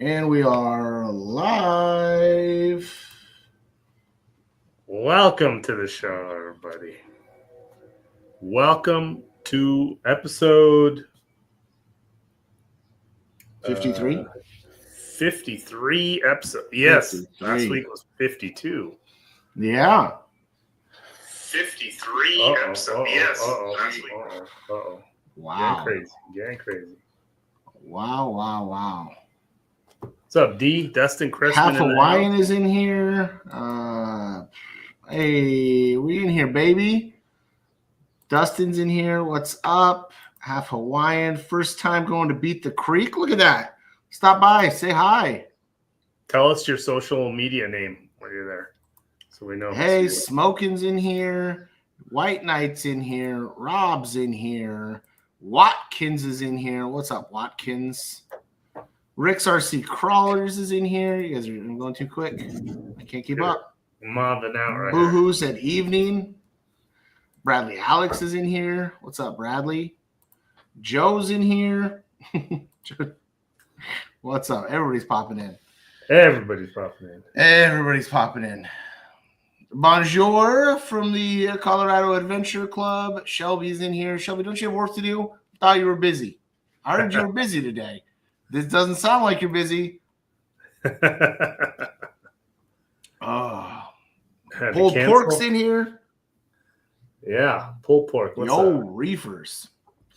And we are live. Welcome to the show, everybody. Welcome to episode 53? 53 episode. Yes, 53. last week was 52. Yeah. 53 episode. Yes. Last week. Wow. Getting crazy. Wow. What's up, D? Dustin Crispin. Half Hawaiian is in here. Hey, we in here, baby. Dustin's in here. What's up? Half Hawaiian. First time going to Beat the Creek. Look at that. Stop by. Say hi. Tell us your social media name when you're there, so we know. Hey, Smoking's in here. White Knight's in here. Rob's in here. Watkins is in here. What's up, Watkins? Rick's RC Crawlers is in here. You guys are going too quick. I can't keep up. Mobbing out right Boohoo said evening. Bradley Alex is in here. What's up, Bradley? Joe's in here. What's up? Everybody's popping in. Everybody's popping in. Bonjour from the Colorado Adventure Club. Shelby's in here. Shelby, don't you have work to do? Thought you were busy. I heard you were busy today. This doesn't sound like you're busy. Pulled pork's in here. Yeah, pulled pork. What's up? Reefs.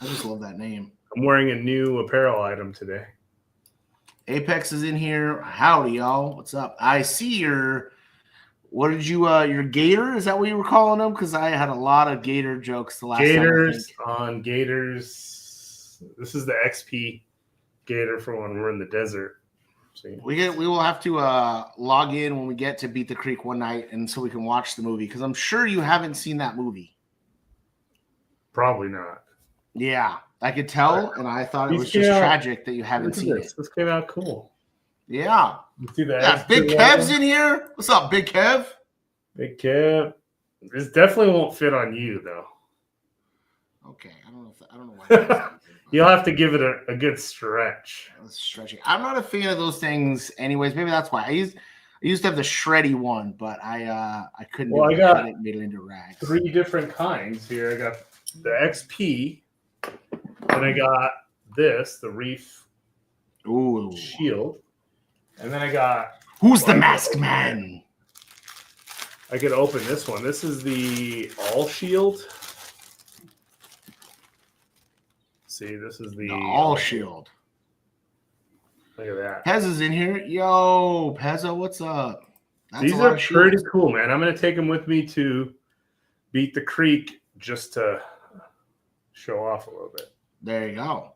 I just love that name. I'm wearing a new apparel item today. Apex is in here. Howdy, y'all. What's up? I see your gator? Is that what you were calling them? Because I had a lot of gator jokes the last time. Gators. This is the XP gator for when we're in the desert. See? We will have to log in when we get to Beat the Creek one night, and so we can watch the movie, because I'm sure you haven't seen that movie. Probably not. Yeah, I could tell, and I thought it was just tragic that you haven't seen it. This came out cool. Yeah. You see that? Yeah, Big Kev's in here. What's up, Big Kev? Big Kev. This definitely won't fit on you, though. Okay, I don't know why. You'll have to give it a good stretch. Stretching. I'm not a fan of those things, anyways. Maybe that's why I used to have the shreddy one, but I couldn't. Well, I got it made it into rags. 3 different kinds here. I got the XP, and I got this, the Reef Shield, and then I got. Who's the Masked Man? I could open this one. This is the All Shield. See, this is the All Shield. Look at that. Pez is in here. Yo, Pezzo, what's up? These are pretty cool, man. I'm going to take them with me to Beat the Creek just to show off a little bit. There you go.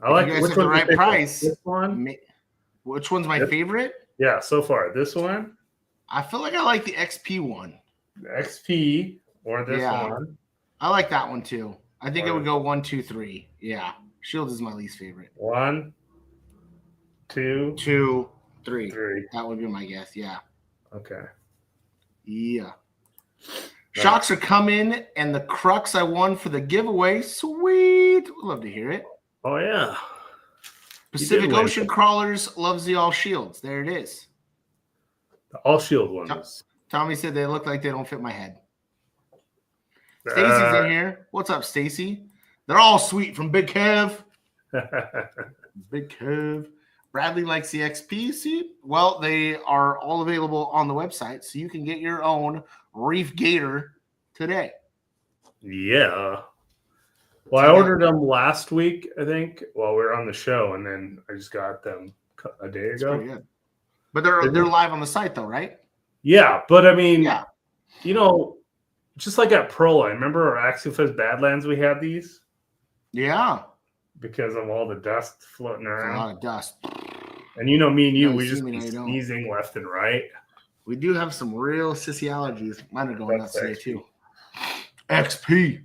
I like it. Which one's the right price? This one? Which one's my favorite? Yeah, so far. This one? I feel like I like the XP one. The XP or this one? I like that one too. I think it would go 1, 2, 3. Yeah. Shield is my least favorite. 1, 2, 3. That would be my guess. Yeah. Okay. Yeah. Shocks are coming, and the crux I won for the giveaway. Sweet. We'd love to hear it. Oh, yeah. Pacific Ocean Crawlers loves the All Shields. There it is. The All Shield ones. Tommy said they look like they don't fit my head. Stacy's in here. What's up, Stacy? They're all sweet from Big Kev. Big Kev. Bradley likes the XP. See? Well, they are all available on the website, so you can get your own Reef Gator today. Yeah. Well, I ordered them last week, I think, while we were on the show, and then I just got them a day ago. That's pretty good. But they're live on the site, though, right? Yeah, but I mean, you know, just like at Proline, remember our AxioFest Badlands, we had these? Yeah. Because of all the dust floating around. A lot of dust. And you know, me and you, we just be sneezing left and right. We do have some real sissyologies. Mine are going nuts today, too. XP.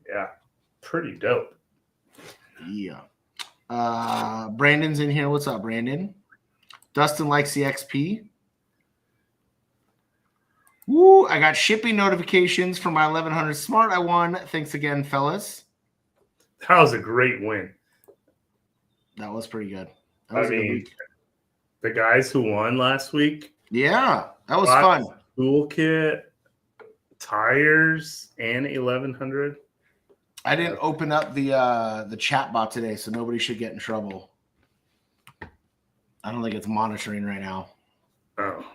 Yeah. Pretty dope. Yeah. Brandon's in here. What's up, Brandon? Dustin likes the XP. Woo, I got shipping notifications for my 1100 Smart I won. Thanks again, fellas. That was a great win. That was pretty good. That was a good week. The guys who won last week. Yeah, that was fun. Toolkit, tires, and 1100. I didn't open up the chat bot today, so nobody should get in trouble. I don't think it's monitoring right now. Oh.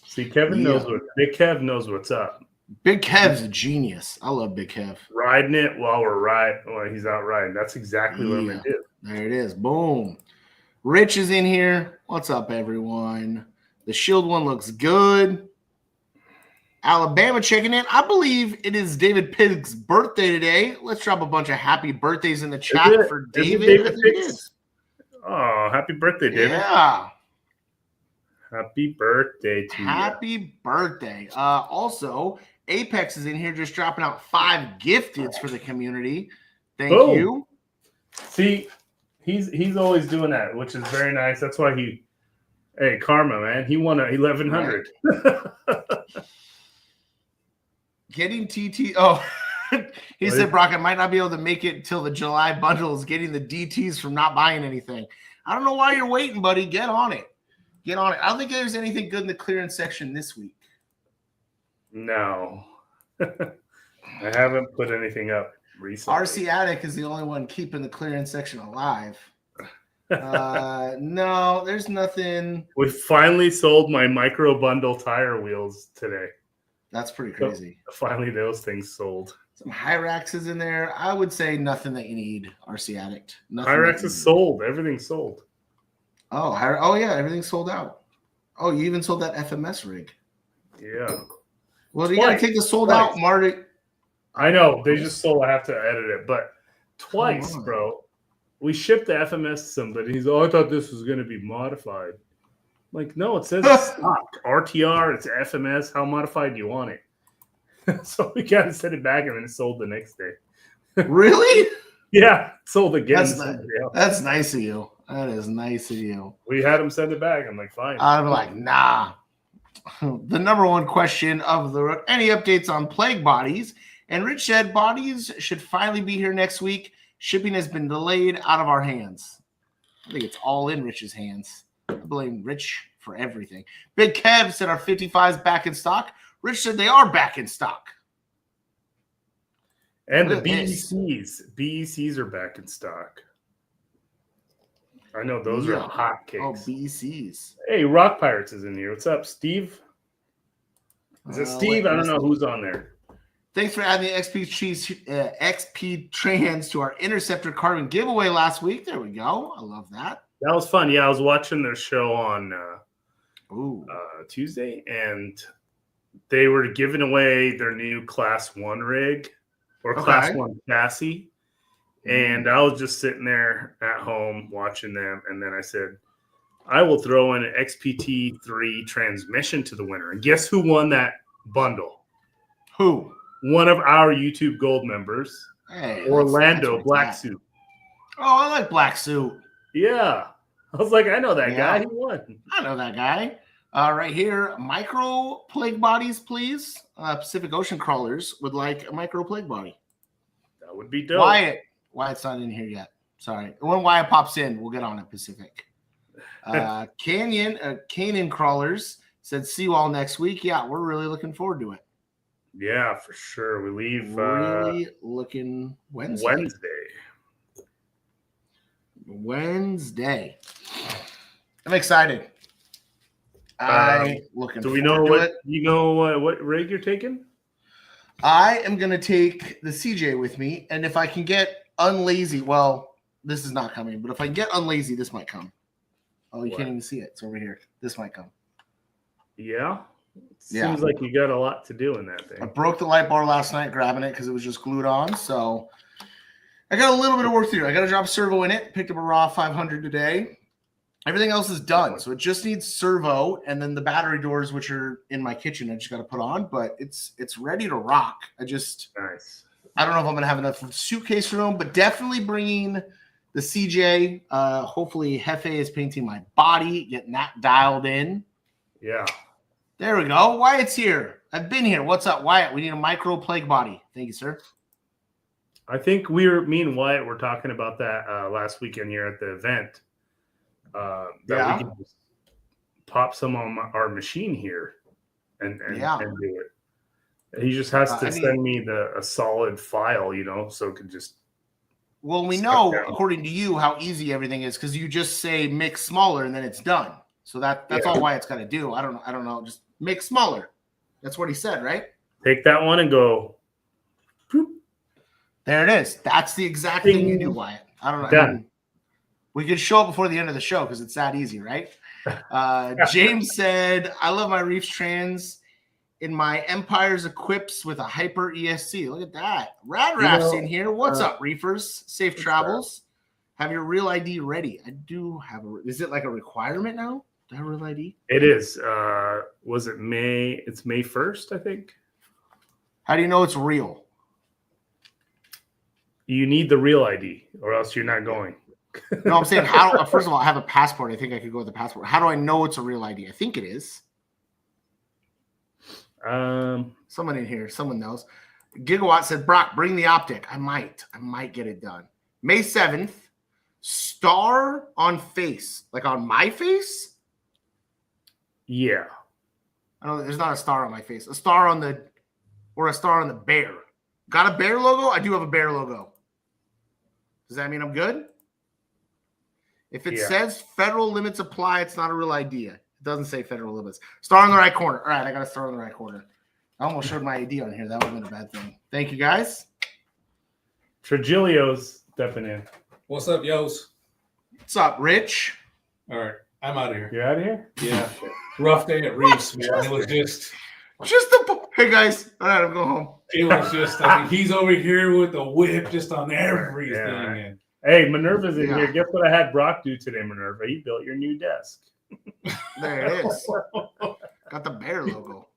See, Kevin knows Big Kev knows what's up. Big Kev's a genius. I love Big Kev. Riding it while he's out riding. That's exactly what I'm going to do. There it is. Boom. Rich is in here. What's up, everyone? The Shield one looks good. Alabama checking in. I believe it is David Pigg's birthday today. Let's drop a bunch of happy birthdays in the chat for David. It is. Oh, happy birthday, David. Yeah. Happy birthday to you. Happy birthday. Also, Apex is in here just dropping out 5 gifteds for the community. Thank you. See, he's always doing that, which is very nice. That's why hey, Karma, man. He won 1100. Right. Getting TT. Oh, he said Brock, might not be able to make it till the July bundles, getting the DTs from not buying anything. I don't know why you're waiting, buddy. Get on it. Get on it. I don't think there's anything good in the clearance section this week. No. I haven't put anything up recently. RC Attic is the only one keeping the clearance section alive. No, there's nothing. We finally sold my micro bundle tire wheels today. That's pretty crazy. So finally, those things sold. Some Hyrax is in there. I would say nothing that you need, RC Addict. Hyrax is sold. Everything's sold. Oh, yeah. Everything's sold out. Oh, you even sold that FMS rig. Yeah. Well, you got to take the sold out, Marty. I know. They just sold. I have to edit it. But twice, bro. We shipped the FMS to somebody. He's I thought this was going to be modified. Like, no, it says it's stock. RTR, it's FMS. How modified do you want it? So we got to send it back, and then it sold the next day. Really? Yeah, sold again. That's nice of you. That is nice of you. We had him send it back. I'm like, fine. I'm like, nah. The number one question of any updates on plague bodies. And Rich said bodies should finally be here next week. Shipping has been delayed out of our hands. I think it's all in Rich's hands. I blame Rich for everything. Big Kev said our 55s back in stock. Rich said they are back in stock. And the BECs are back in stock. I know those are hot cakes. Oh, BECs. Hey, Rock Pirates is in here. What's up, Steve? Is it Steve? I don't know who's on there. Thanks for adding the XP trans to our Interceptor carbon giveaway last week. There we go. I love that. That was fun. Yeah, I was watching their show on Tuesday, and they were giving away their new Class 1 rig or Class 1 chassis. And I was just sitting there at home watching them, and then I said, I will throw in an XPT3 transmission to the winner. And guess who won that bundle? Who? One of our YouTube Gold members, Orlando Black Suit. Oh, I like Black Suit. Yeah. I was like, I know that guy. He won. I know that guy. Right here, micro plague bodies, please. Pacific Ocean crawlers would like a micro plague body. That would be dope. Wyatt's not in here yet. Sorry. When Wyatt pops in, we'll get on it, Pacific. Canyon crawlers said Seawall next week. Yeah, we're really looking forward to it. Yeah, for sure. We leave really looking Wednesday. I'm excited. Looking. Do we know what you know? What rig you're taking? I am going to take the CJ with me, and if I can get unlazy, well, this is not coming. But if I get unlazy, this might come. Oh, you can't even see it. It's over here. This might come. Yeah. Seems like you got a lot to do in that thing. I broke the light bar last night grabbing it because it was just glued on. So I got a little bit of work to do. I got to drop servo in it. Picked up a raw 500 today. Everything else is done. So it just needs servo and then the battery doors, which are in my kitchen, I just got to put on. But it's ready to rock. Nice. I don't know if I'm going to have enough suitcase room, but definitely bringing the CJ. Hopefully Hefe is painting my body, getting that dialed in. Yeah. There we go. Wyatt's here. I've been here. What's up, Wyatt? We need a micro plague body. Thank you, sir. I think me and Wyatt were talking about that last weekend here at the event. that we can just pop some on our machine here and do it. He just has to send me a solid file, so it can just. Well, we know, according to you, how easy everything is because you just say mix smaller and then it's done. So that's all why it's got to do. I don't know. Just mix smaller. That's what he said, right? Take that one and go. Boop. There it is. That's the exact thing you do, Wyatt. I don't know. Done. I mean, we could show it before the end of the show because it's that easy, right? James said, I love my Reefs trans. In my Empire's equips with a hyper ESC. Look at that. Rad Raft's in here. What's up, Reefers? Safe travels. Have your real ID ready. I do have is it like a requirement now to have a real ID? It is. Was it May? It's May 1st, I think. How do you know it's real? You need the real ID or else you're not going. No, I'm saying first of all, I have a passport. I think I could go with the passport. How do I know it's a real ID? I think it is. Someone in here, someone knows. Gigawatt said, Brock, bring the optic. I might get it done. May 7th, star on face, like on my face. Yeah. I know there's not a star on my face. A star on the bear. Got a bear logo? I do have a bear logo. Does that mean I'm good? If it says federal limits apply, it's not a real idea. It doesn't say federal limits. Star in the right corner. All right, I got a star in the right corner. I almost showed my ID on here. That would have been a bad thing. Thank you, guys. Trigilio's stepping in. What's up, yos? What's up, Rich? All right, I'm out of here. You're out of here? Yeah. Rough day at Reefs, man. It was just hey, guys. All right, I'm going home. It was just, he's over here with the whip just on everything. Yeah. Hey, Minerva's in here. Guess what I had Brock do today, Minerva? He built your new desk. There it is. Got the bear logo.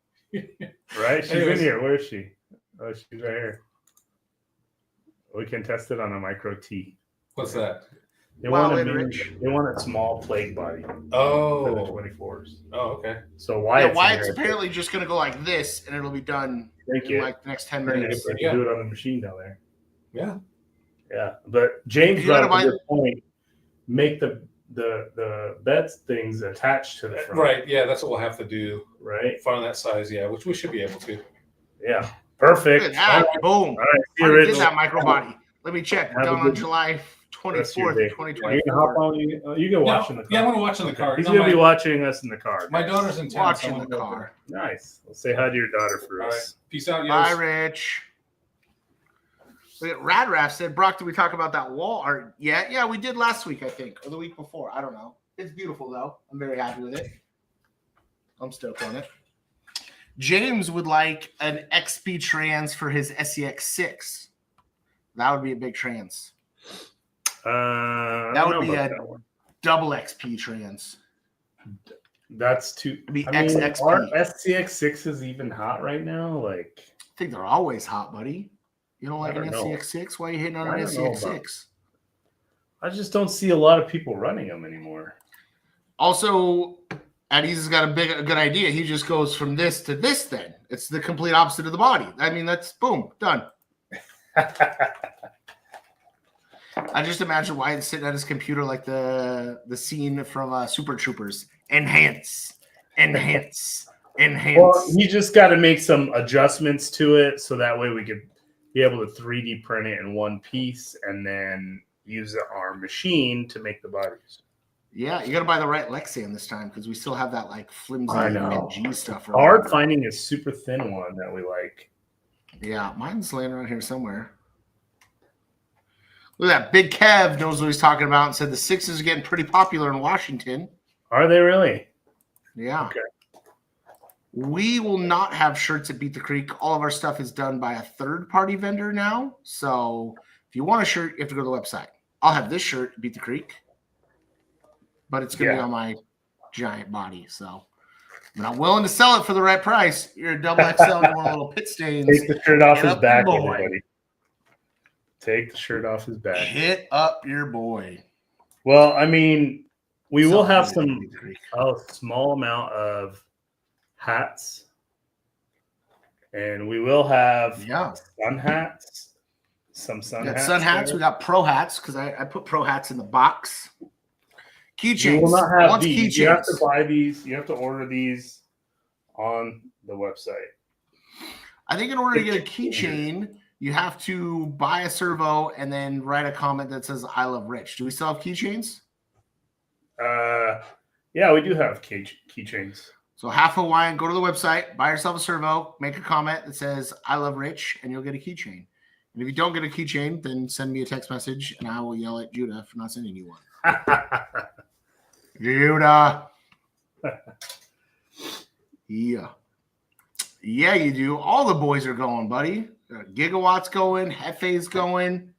Right? She's in here. Where is she? Oh, she's right here. We can test it on a micro T. What's that? They want a small plague body. Oh. For the 24s. Oh, okay. So Wyatt's apparently just going to go like this, and it'll be done in like the next 10 minutes. You can do it on the machine down there. Yeah. Yeah. But James brought up a good point. Make the beds things attached to the front. Right. Yeah, that's what we'll have to do. Right. Find that size, yeah, which we should be able to. Yeah. Perfect. Look at that. Boom. All right. See you, Rich. Did that micro body. Let me check. Done on July 24th, 2024. You can hop on. You can watch in the car. Yeah, I want to watch in the car. He's going to be watching us in the car. My daughter's in town. Watching the car. Nice. We'll say hi to your daughter for us. Right. Peace out, yos. Bye, Rich. Look at Rad Raft said, Brock, did we talk about that wall art yet? Yeah, we did last week, I think, or the week before. I don't know. It's beautiful, though. I'm very happy with it. I'm stoked on it. James would like an XP trans for his SEX6. That would be a big trans. That would be a double XP trans. That's too. It'd be XXP. Are SCX6s even hot right now? Like, I think they're always hot, buddy. You don't like an SCX6? Why are you hitting on an SCX6? I just don't see a lot of people running them anymore. Also, Addy's has got a good idea. He just goes from this to this then. It's the complete opposite of the body. I mean, that's boom, done. I just imagine Wyatt sitting at his computer like the scene from Super Troopers. Enhance. Well, he just got to make some adjustments to it so that way we could be able to 3D print it in one piece and then use our machine to make the bodies. Yeah, you got to buy the right Lexan this time because we still have that like flimsy G stuff. Hard finding a super thin one that we like. Yeah, mine's laying around here somewhere. Look at that. Big Kev knows what he's talking about and said the Sixers are getting pretty popular in Washington. Are they really? Yeah. Okay. We will not have shirts at Beat the Creek. All of our stuff is done by a third-party vendor now. So if you want a shirt, you have to go to the website. I'll have this shirt at Beat the Creek, but it's going to be on my giant body. So I'm not willing to sell it for the right price. You're a double XL and you want a little pit stains. Take the shirt off his back, everybody. Take the shirt off his back. Hit up your boy. Well, I mean, we will have a small amount of hats, and we will have sun hats. Some sun hats. Sun hats. We got pro hats because I put pro hats in the box. Keychains. You will not have What's these. You have to keychains? buy these. You have to order these on the website. I think in order to get a keychain, you have to buy a servo and then write a comment that says "I love Rich." Do we still have keychains? Yeah, we do have keychains. So half Hawaiian, go to the website, buy yourself a servo, make a comment that says "I love Rich," and you'll get a keychain. And if you don't get a keychain, then send me a text message, and I will yell at Judah for not sending you one. Judah. Yeah. Yeah, you do. All the boys are going, buddy. Gigawatt's going. Hefe's going.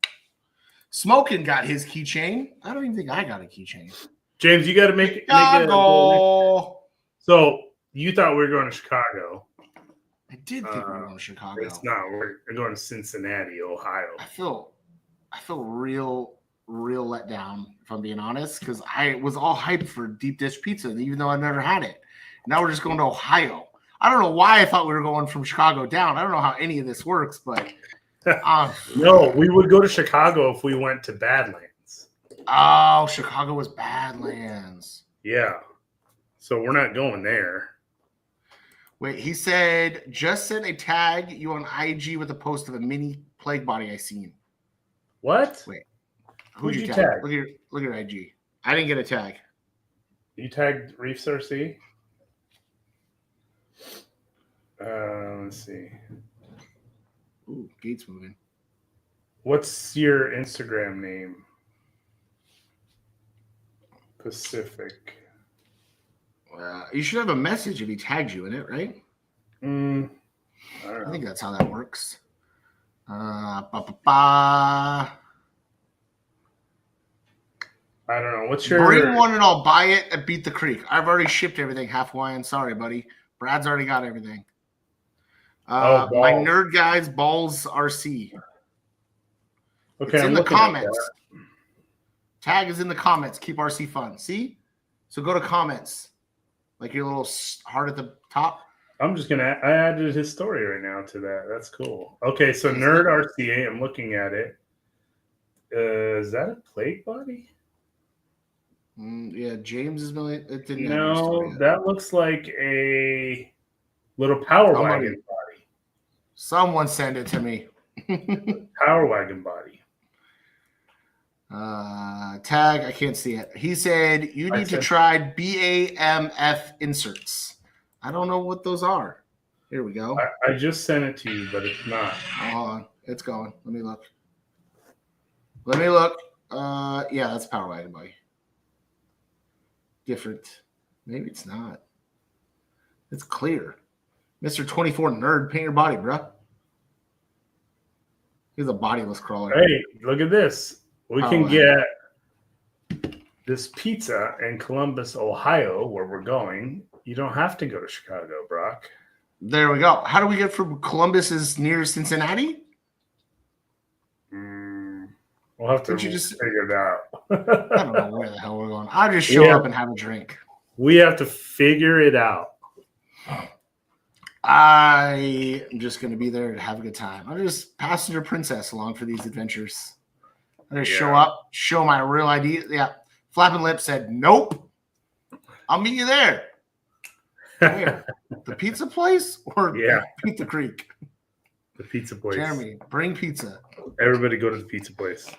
Smoking got his keychain. I don't even think I got a keychain. James, you got to make it. Chicago. So you thought we were going to Chicago. I did think we were going to Chicago. It's not. We're going to Cincinnati, Ohio. I feel real let down, if I'm being honest, because I was all hyped for deep dish pizza, even though I've never had it. Now we're just going to Ohio. I don't know why I thought we were going from Chicago down. I don't know how any of this works, but no, we would go to Chicago if we went to Badlands. Oh, Chicago was Badlands. Yeah. So we're not going there. Wait, he said, just sent a tag you on IG with a post of a mini plague body I seen. What? Wait. Who'd you tag? Look at your IG. I didn't get a tag. You tagged Reefs RC? Let's see. Ooh, gate's moving. What's your Instagram name? Pacific. You should have a message if he tags you in it, right? I don't know. I think that's how that works. I don't know. What's your bring one and I'll buy it at Beat the Creek. I've already shipped everything half Hawaiian. Sorry, buddy. Brad's already got everything. My nerd guys, Balls RC. Okay, it's I'm in the looking at comments. Tag is in the comments. Keep RC fun. See? So go to comments. Like your little heart at the top. I'm just gonna. I added his story right now to that. That's cool. Okay, so Nerd RCA. I'm looking at it. Is that a plague body? Yeah, James is really. It didn't. No, that looks like a little power wagon body. Someone send it to me. Power wagon body. Tag. I can't see it. He said you need to try BAMF inserts. I don't know what those are. Here we go. I just sent it to you, but it's not. Hold on. It's going. Let me look. Yeah, that's Power Wagon Body. Different. Maybe it's not. It's clear. Mr. 24 Nerd, paint your body, bro. He's a bodiless crawler. Hey, look at this. We can get this pizza in Columbus, Ohio, where we're going. You don't have to go to Chicago, Brock. There we go. How do we get from Columbus is near Cincinnati? We'll have to figure it out. I don't know where the hell we're going. I'll just show up and have a drink. We have to figure it out. I am just going to be there to have a good time. I'm just passenger princess along for these adventures. I just show up, show my real ID. Yeah. Flapping Lip said, nope. I'll meet you there. Where? The pizza place or Beat the Creek? The pizza place. Jeremy, bring pizza. Everybody go to the pizza place.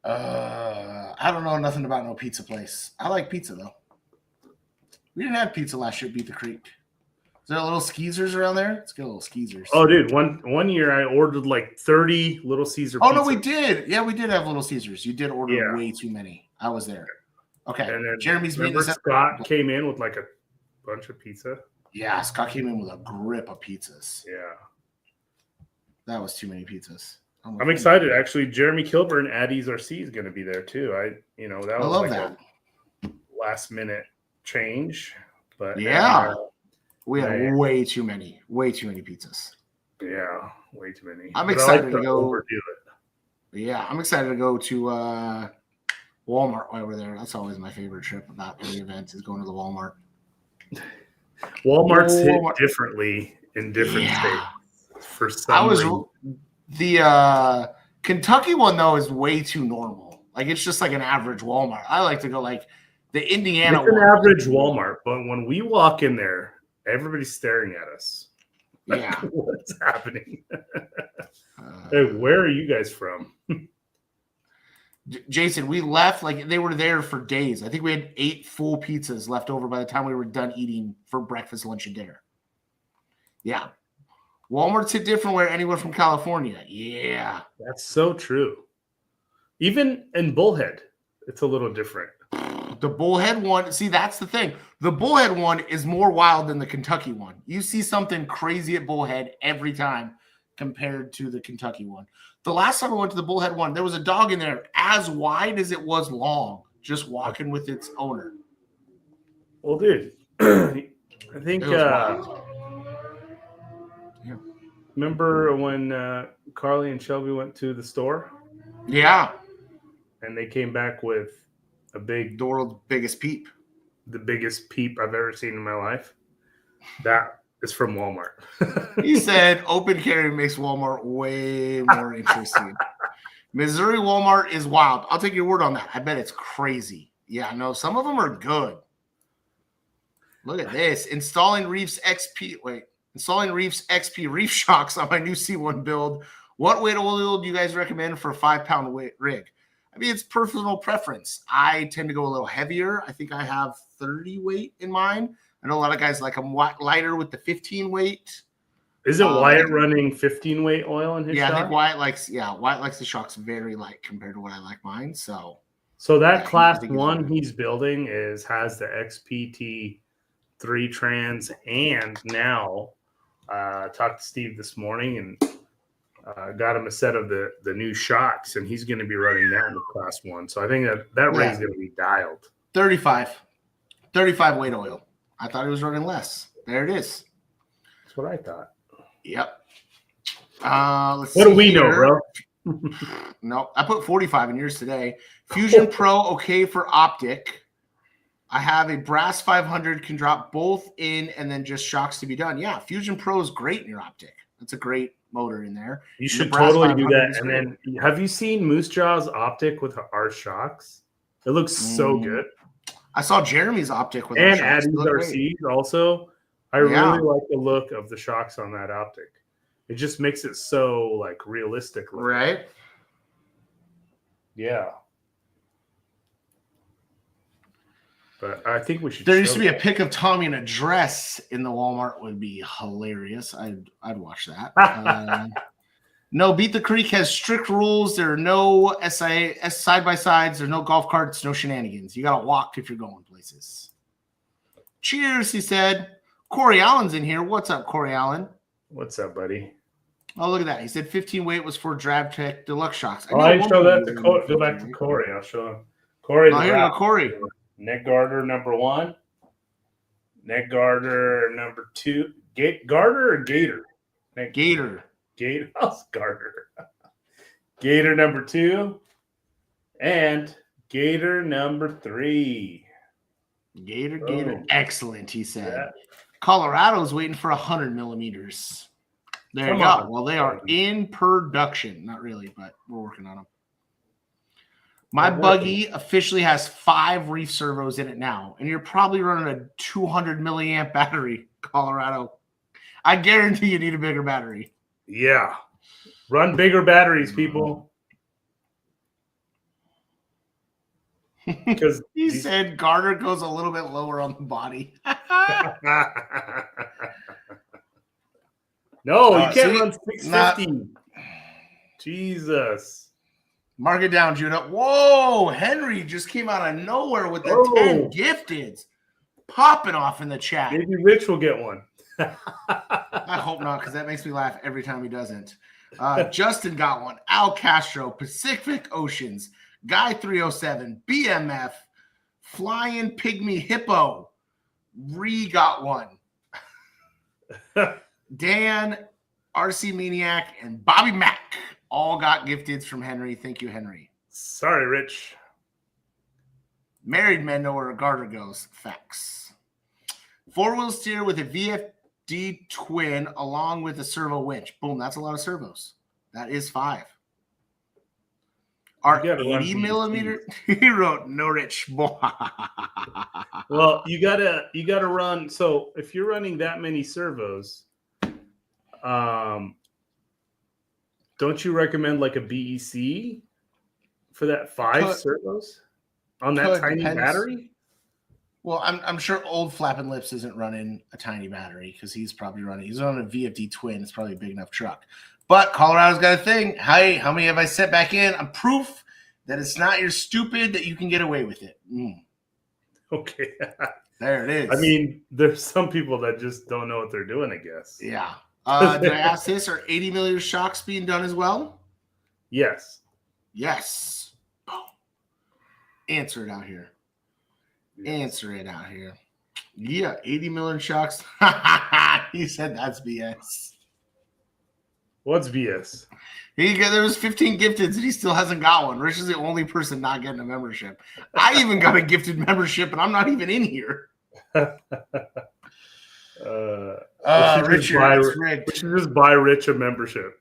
I don't know nothing about no pizza place. I like pizza, though. We didn't have pizza last year at Beat the Creek. Is there little Skeezers around there? Let's get a little Skeezers. Oh, dude, one year I ordered like 30 Little Caesar pizzas. Oh, no, we did. Yeah, we did have Little Caesars. You did order way too many. I was there. Okay. And then Jeremy's remember Scott came in with like a bunch of pizza? Yeah, Scott came in with a grip of pizzas. Yeah. That was too many pizzas. I'm excited. Actually, Jeremy Kilburn, Addie's RC is going to be there too. That was a last minute change. But we had way too many pizzas. Yeah, way too many. I'm excited to go overdo it. Yeah, I'm excited to go to Walmart while we're there. That's always my favorite trip about any event is going to the Walmart. Walmart's hit differently in different states for some reason. The Kentucky one though is way too normal. Like it's just like an average Walmart. I like to go like The Indiana It's an one. average Walmart, but when we walk in there, everybody's staring at us. Yeah. What's happening? Hey, where are you guys from? Jason, we left like they were there for days. I think we had 8 full pizzas left over by the time we were done eating for breakfast, lunch, and dinner. Yeah. Walmart's hit different where anyone from California. Yeah. That's so true. Even in Bullhead, it's a little different. The Bullhead one, see, that's the thing. The Bullhead one is more wild than the Kentucky one. You see something crazy at Bullhead every time compared to the Kentucky one. The last time I went to the Bullhead one, there was a dog in there as wide as it was long, just walking with its owner. Well, dude, I think It was wild. remember when Carly and Shelby went to the store Yeah. and they came back with a big, The world's biggest peep. the biggest peep I've ever seen in my life? That is from Walmart. He said open carry makes Walmart way more interesting. Missouri Walmart is wild. I'll take your word on that. I bet it's crazy. Yeah, no, some of them are good. Look at this. Installing Reefs XP reef shocks on my new C1 build. What weight oil do you guys recommend for a 5-pound weight rig? I mean, it's personal preference. I tend to go a little heavier. I think I have 30 weight in mind. I know a lot of guys like them lighter with the 15 weight. Isn't Wyatt running 15 weight oil in his shock? I think Wyatt likes the shocks very light compared to what I like mine. So that class 1 he's building has the XPT 3 trans, and now talked to Steve this morning and got him a set of the new shocks, and he's going to be running that in the class 1. So I think that rig's going to be dialed. 35 weight oil. I thought he was running less. There it is. That's what I thought. Yep. What do we know, bro? No, I put 45 in yours today. Fusion Pro, okay for optic. I have a brass 500, can drop both in and then just shocks to be done. Yeah, Fusion Pro is great in your optic. That's a great motor in there. You should totally do that. And then, have you seen Moose Jaw's optic with our shocks? It looks so good. I saw Jeremy's optic with and Addie's RCs also. I really like the look of the shocks on that optic. It just makes it so like realistic looking. Right? Yeah. But I think we should. There used to be a pic of Tommy in a dress in the Walmart. Would be hilarious. I'd watch that. No, Beat the Creek has strict rules. There are no SIA side by sides. There's no golf carts. No shenanigans. You gotta walk if you're going places. Cheers, he said. Corey Allen's in here. What's up, Corey Allen? What's up, buddy? Oh, look at that. He said 15 weight was for DravTech Deluxe shocks. I show that to Corey. Go back to Corey. I'll show him. Corey. Oh, here we go, Corey. Neck garter number 1. Neck garter number 2. Garter or gator? Gator. Gator. Garter. Gator number 2. And gator number 3. Gator. Excellent, he said. Yeah. Colorado's waiting for 100 millimeters. There you go. Well, they are in production. Not really, but we're working on them. My buggy officially has 5 Reef servos in it now, and you're probably running a 200 milliamp battery, Colorado. I guarantee you need a bigger battery. Yeah. Run bigger batteries, people. Because he said garter goes a little bit lower on the body. No, you can't run 650. Jesus. Mark it down, Judah. Whoa, Henry just came out of nowhere with the 10 gifteds. Popping off in the chat. Maybe Rich will get one. I hope not, because that makes me laugh every time he doesn't. Justin got one. Al Castro, Pacific Oceans, Guy 307, BMF, Flying Pygmy Hippo. Got one. Dan, RC Maniac, and Bobby Mack all got gifteds from Henry. Thank you, Henry. Sorry, Rich. Married men know where a garter goes. Facts. 4-wheel steer with a VFD twin along with a servo winch. Boom, that's a lot of servos. That is 5. Our You gotta run 80 BECs. millimeter. He wrote no rich boy. Well, you gotta run. So if you're running that many servos, don't you recommend like a BEC for that 5 servos on that tiny depends. battery? Well, I'm sure old Flappin' Lips isn't running a tiny battery because he's probably running. He's on a VFD twin. It's probably a big enough truck. But Colorado's got a thing. Hey, how many have I set back in? I'm proof that it's not your stupid that you can get away with it. Okay. There it is. I mean, there's some people that just don't know what they're doing, I guess. Yeah. Did I ask this? Are 80 millimeter shocks being done as well? Yes. Yes. Answer it out here. Answer it out here. Yeah, 80 millimeter shocks. He said that's BS. What's BS? There was 15 gifteds and he still hasn't got one. Rich is the only person not getting a membership. I even got a gifted membership and I'm not even in here. Richard, Richard, we should just buy Rich a membership.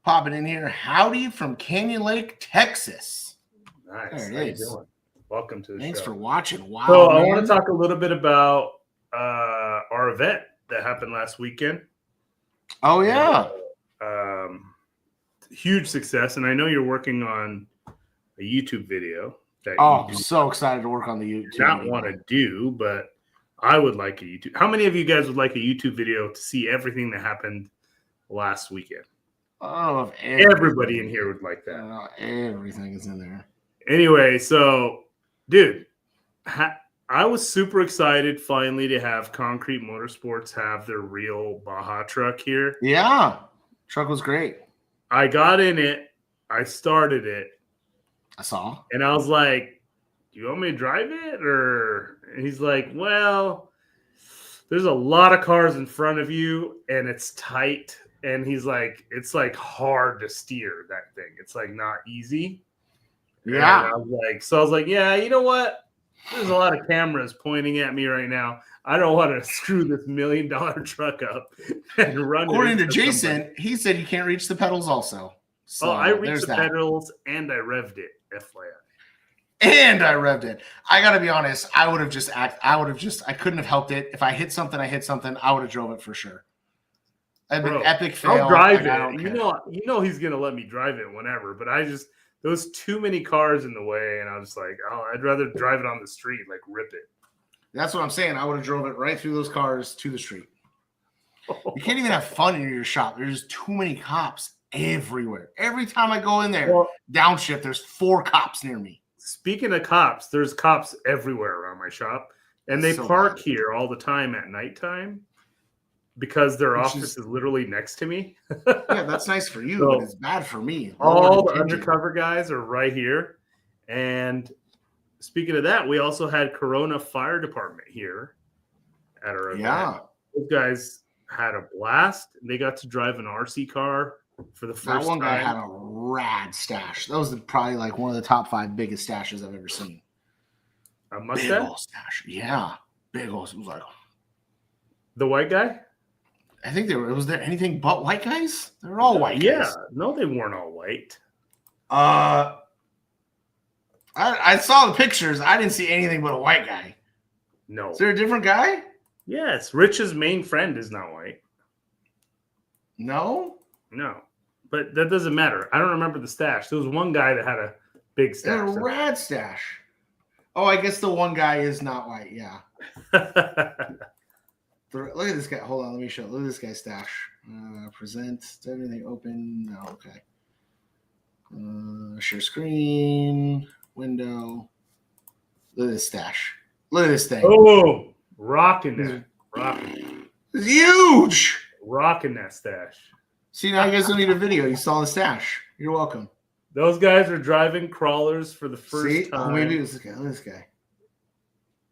Popping in here. Howdy from Canyon Lake, Texas. Nice. There it How is. you doing? Welcome to the Thanks show. for watching. Wow. So I want to talk a little bit about our event that happened last weekend. Oh, yeah. Huge success. And I know you're working on a YouTube video. I'm so excited to work on the YouTube. Not want to do, but I would like a YouTube. How many of you guys would like a YouTube video to see everything that happened last weekend? I don't know if everybody in here would like that. I don't know, everything is in there. Anyway, so, dude, I was super excited finally to have Concrete Motorsports have their real Baja truck here. Yeah. Truck was great. I got in it. I started it. I saw. And I was like, do you want me to drive it? And he's like, well, there's a lot of cars in front of you and it's tight. And he's like, it's like hard to steer that thing. It's like not easy. Yeah. And I was like, yeah, you know what? There's a lot of cameras pointing at me right now. I don't want to screw this $1 million truck up and run. According to Jason, he said you can't reach the pedals also. So I reached the pedals and I revved it, FYI. And I revved it. I got to be honest. I couldn't have helped it. If I hit something, I would have drove it for sure. I've been epic fail. I'll drive it. You know he's going to let me drive it whenever, but there was too many cars in the way. And I was like, I'd rather drive it on the street, like rip it. That's what I'm saying. I would have drove it right through those cars to the street. You can't even have fun in your shop. There's too many cops everywhere. Every time I go in there, downshift, there's 4 cops near me. Speaking of cops, there's cops everywhere around my shop. And they park here all the time at nighttime because their office is literally next to me. Yeah, that's nice for you, but it's bad for me. All the undercover guys are right here. And speaking of that, we also had Corona Fire Department here at our event. Yeah. Those guys had a blast. They got to drive an RC car for the first time. That one guy had a rad stash. That was probably like one of the top 5 biggest stashes I've ever seen. A Mustang? Big old stash. Yeah. Big old. It was like the white guy? I think was there anything but white guys? They were all white guys. Yeah. No, they weren't all white. I saw the pictures. I didn't see anything but a white guy. No. Is there a different guy? Yes. Rich's main friend is not white. No? No. But that doesn't matter. I don't remember the stash. There was one guy that had a big stash. A rad stash. Oh, I guess the one guy is not white. Yeah. Look at this guy. Hold on. Let me show. Look at this guy's stash. Present. Is everything open? No. Okay. Share screen. Window. Look at this stash. Look at this thing. Oh, rocking that. Rocking. It's huge. Rocking that stash. See, now you guys don't need a video. You saw the stash. You're welcome. Those guys are driving crawlers for the first time. Oh, maybe it was this guy. Look at this guy.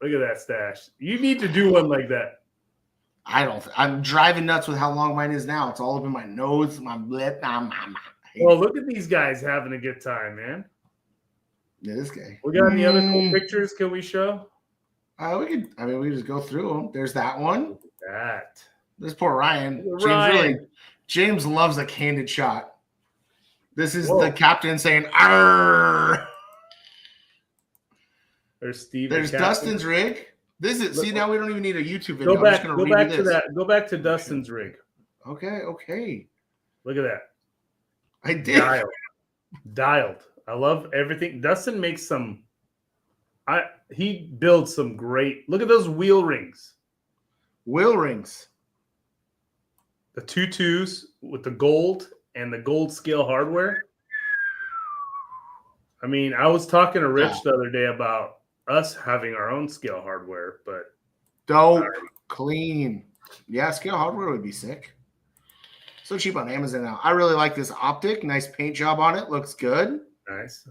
Look at that stash. You need to do one like that. I'm driving nuts with how long mine is now. It's all up in my nose, my lip. Well, look at these guys having a good time, man. Yeah, this guy. We got any other cool pictures? Can we show? We could just go through them. There's that one. Look at that. This poor Ryan. James James loves a candid shot. This is the captain saying, "Arr!" There's Steve. There's the captain. Dustin's rig. This is see now we don't even need a YouTube video. Go back. I'm just gonna Go back redo to this. that. Go back to Dustin's rig. Okay. Look at that. I did. Dialed. I love everything. Dustin makes some. He builds some great. Look at those wheel rings. Wheel rings. The 2.2s with the gold and the gold scale hardware. I mean, I was talking to Rich the other day about us having our own scale hardware, but dope, clean. Yeah, scale hardware would be sick. So cheap on Amazon now. I really like this optic. Nice paint job on it. Looks good. Nice.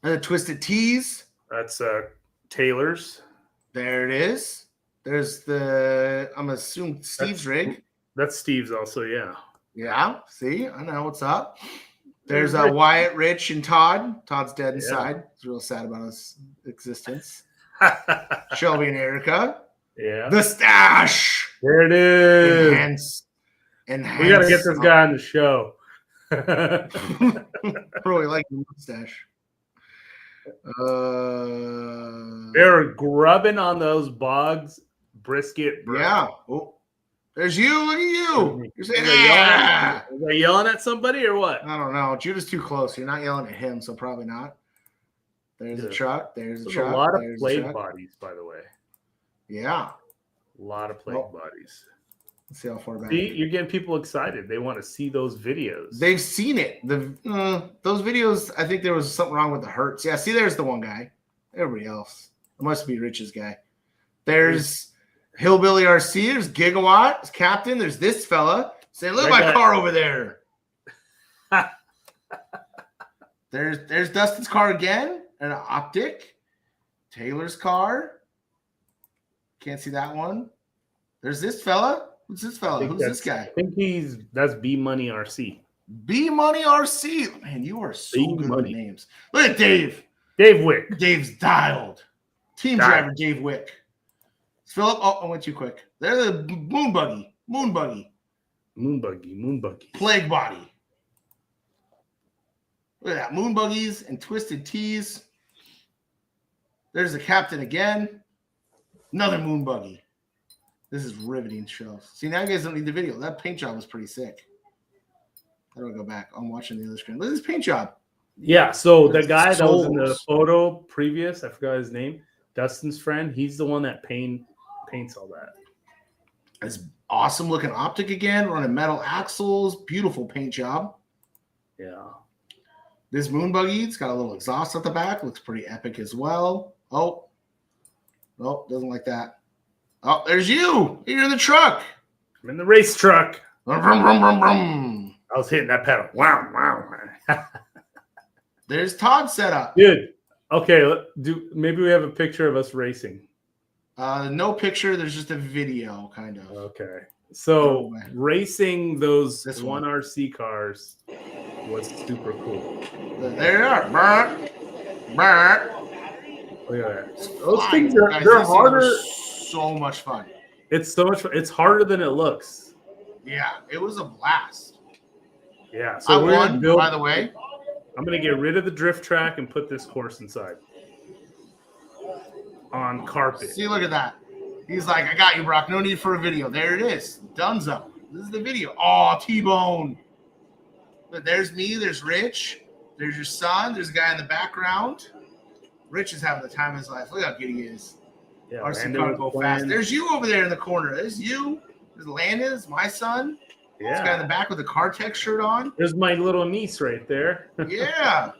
And the twisted tees. That's Taylor's. There it is. There's the, I'm assuming Steve's rig. That's Steve's also, yeah. Yeah, see? I know what's up. There's Wyatt, Rich, and Todd. Todd's dead inside. He's real sad about his existence. Shelby and Erica. Yeah. The stash. There it is. Enhance. We got to get this guy on the show. Really like the mustache. They're grubbing on those bogs. Brisket. Bro. Yeah. Oh, there's you. Look at you. You're saying, Are they yelling at somebody or what? I don't know. Judah's too close. You're not yelling at him, so probably not. There's a truck. There's a truck. A lot of plague bodies, by the way. Yeah. A lot of plague bodies. Let's see how far back. See, you're getting people excited. They want to see those videos. They've seen it. Those videos, I think there was something wrong with the Hertz. Yeah, see, there's the one guy. Everybody else. It must be Rich's guy. There's Hillbilly RC. There's Gigawatt. There's Captain. There's this fella saying, look at my car over there. There's Dustin's car again. An optic. Taylor's car. Can't see that one. There's this fella. Who's this fella? Who's this guy? I think that's B Money RC. B Money RC. Man, you are so good with names. Look at Dave. Dave Wick. Dave's dialed. Team driver Dave Wick. Philip. Oh, I went too quick. They're the moon buggy. Plague body. Look at that. Moon buggies and twisted tees. There's the captain again. Another moon buggy. This is riveting show. See, now you guys don't need the video. That paint job was pretty sick. How do I go back? I'm watching the other screen. Look at this paint job. Yeah, so the guy that was in the photo previous, I forgot his name, Dustin's friend, he's the one that paints all that. It's awesome looking optic again, running metal axles, beautiful paint job. Yeah. This moon buggy, it's got a little exhaust at the back, looks pretty epic as well. Oh, doesn't like that. Oh, there's you. You're in the truck. I'm in the race truck. Brum, brum, brum, brum. I was hitting that pedal. Wow. There's Todd's setup. Dude, okay, maybe we have a picture of us racing. No picture. There's just a video, kind of. Okay. So racing those 1RC cars was super cool. There they are. Burr. Burr. Look at that. Those things they're harder. So much fun. It's so much fun. It's harder than it looks. Yeah, it was a blast. Yeah. So I won, by the way. I'm going to get rid of the drift track and put this course inside. On carpet. See, look at that. He's like, I got you, Brock. No need for a video. There it is. Dunzo. This is the video. Oh, T-Bone. But there's me. There's Rich. There's your son. There's a guy in the background. Rich is having the time of his life. Look how good he is. Yeah, RC car go fast. There's you over there in the corner. There's you. There's Landon. There's my son. Yeah. This guy in the back with the Car-Tech shirt on. There's my little niece right there. Yeah.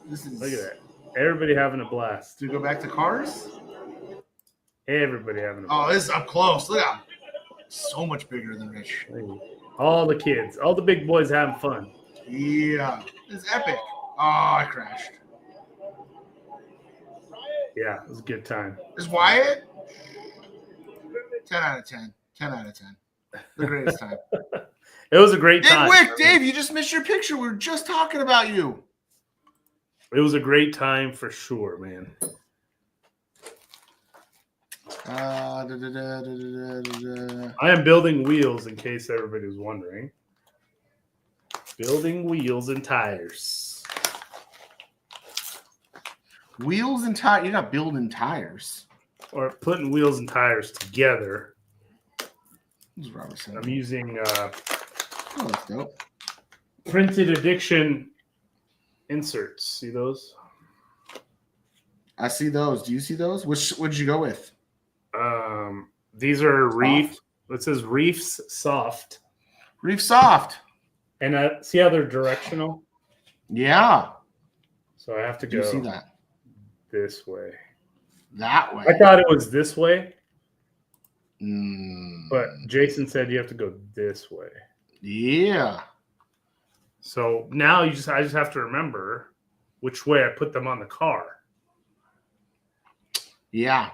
Look at that. Everybody having a blast. Do we go back to cars? Everybody having a blast. Oh, this is up close. Look at so much bigger than Rich. All the kids, all the big boys having fun. Yeah. This is epic. Oh, I crashed. Yeah, it was a good time. Is Wyatt? 10 out of 10. 10 out of 10. The greatest time. It was a great time. Dave, you just missed your picture. We were just talking about you. It was a great time for sure, man. I am building wheels in case everybody was wondering. Building wheels and tires. Wheels and tires. You're not building tires. Or putting wheels and tires together. This is Robert said. I'm using Oh, that's dope. printed addiction inserts. See those? I see those. Do you see those? Which would you go with? These are Reef. It says Reefs Soft. Reef Soft. And see how they're directional? Yeah. So I have to Do you go see that? this way. That way. I thought it was this way, Mm, but Jason said you have to go this way. yeah. So now I just have to remember which way I put them on the car. Yeah.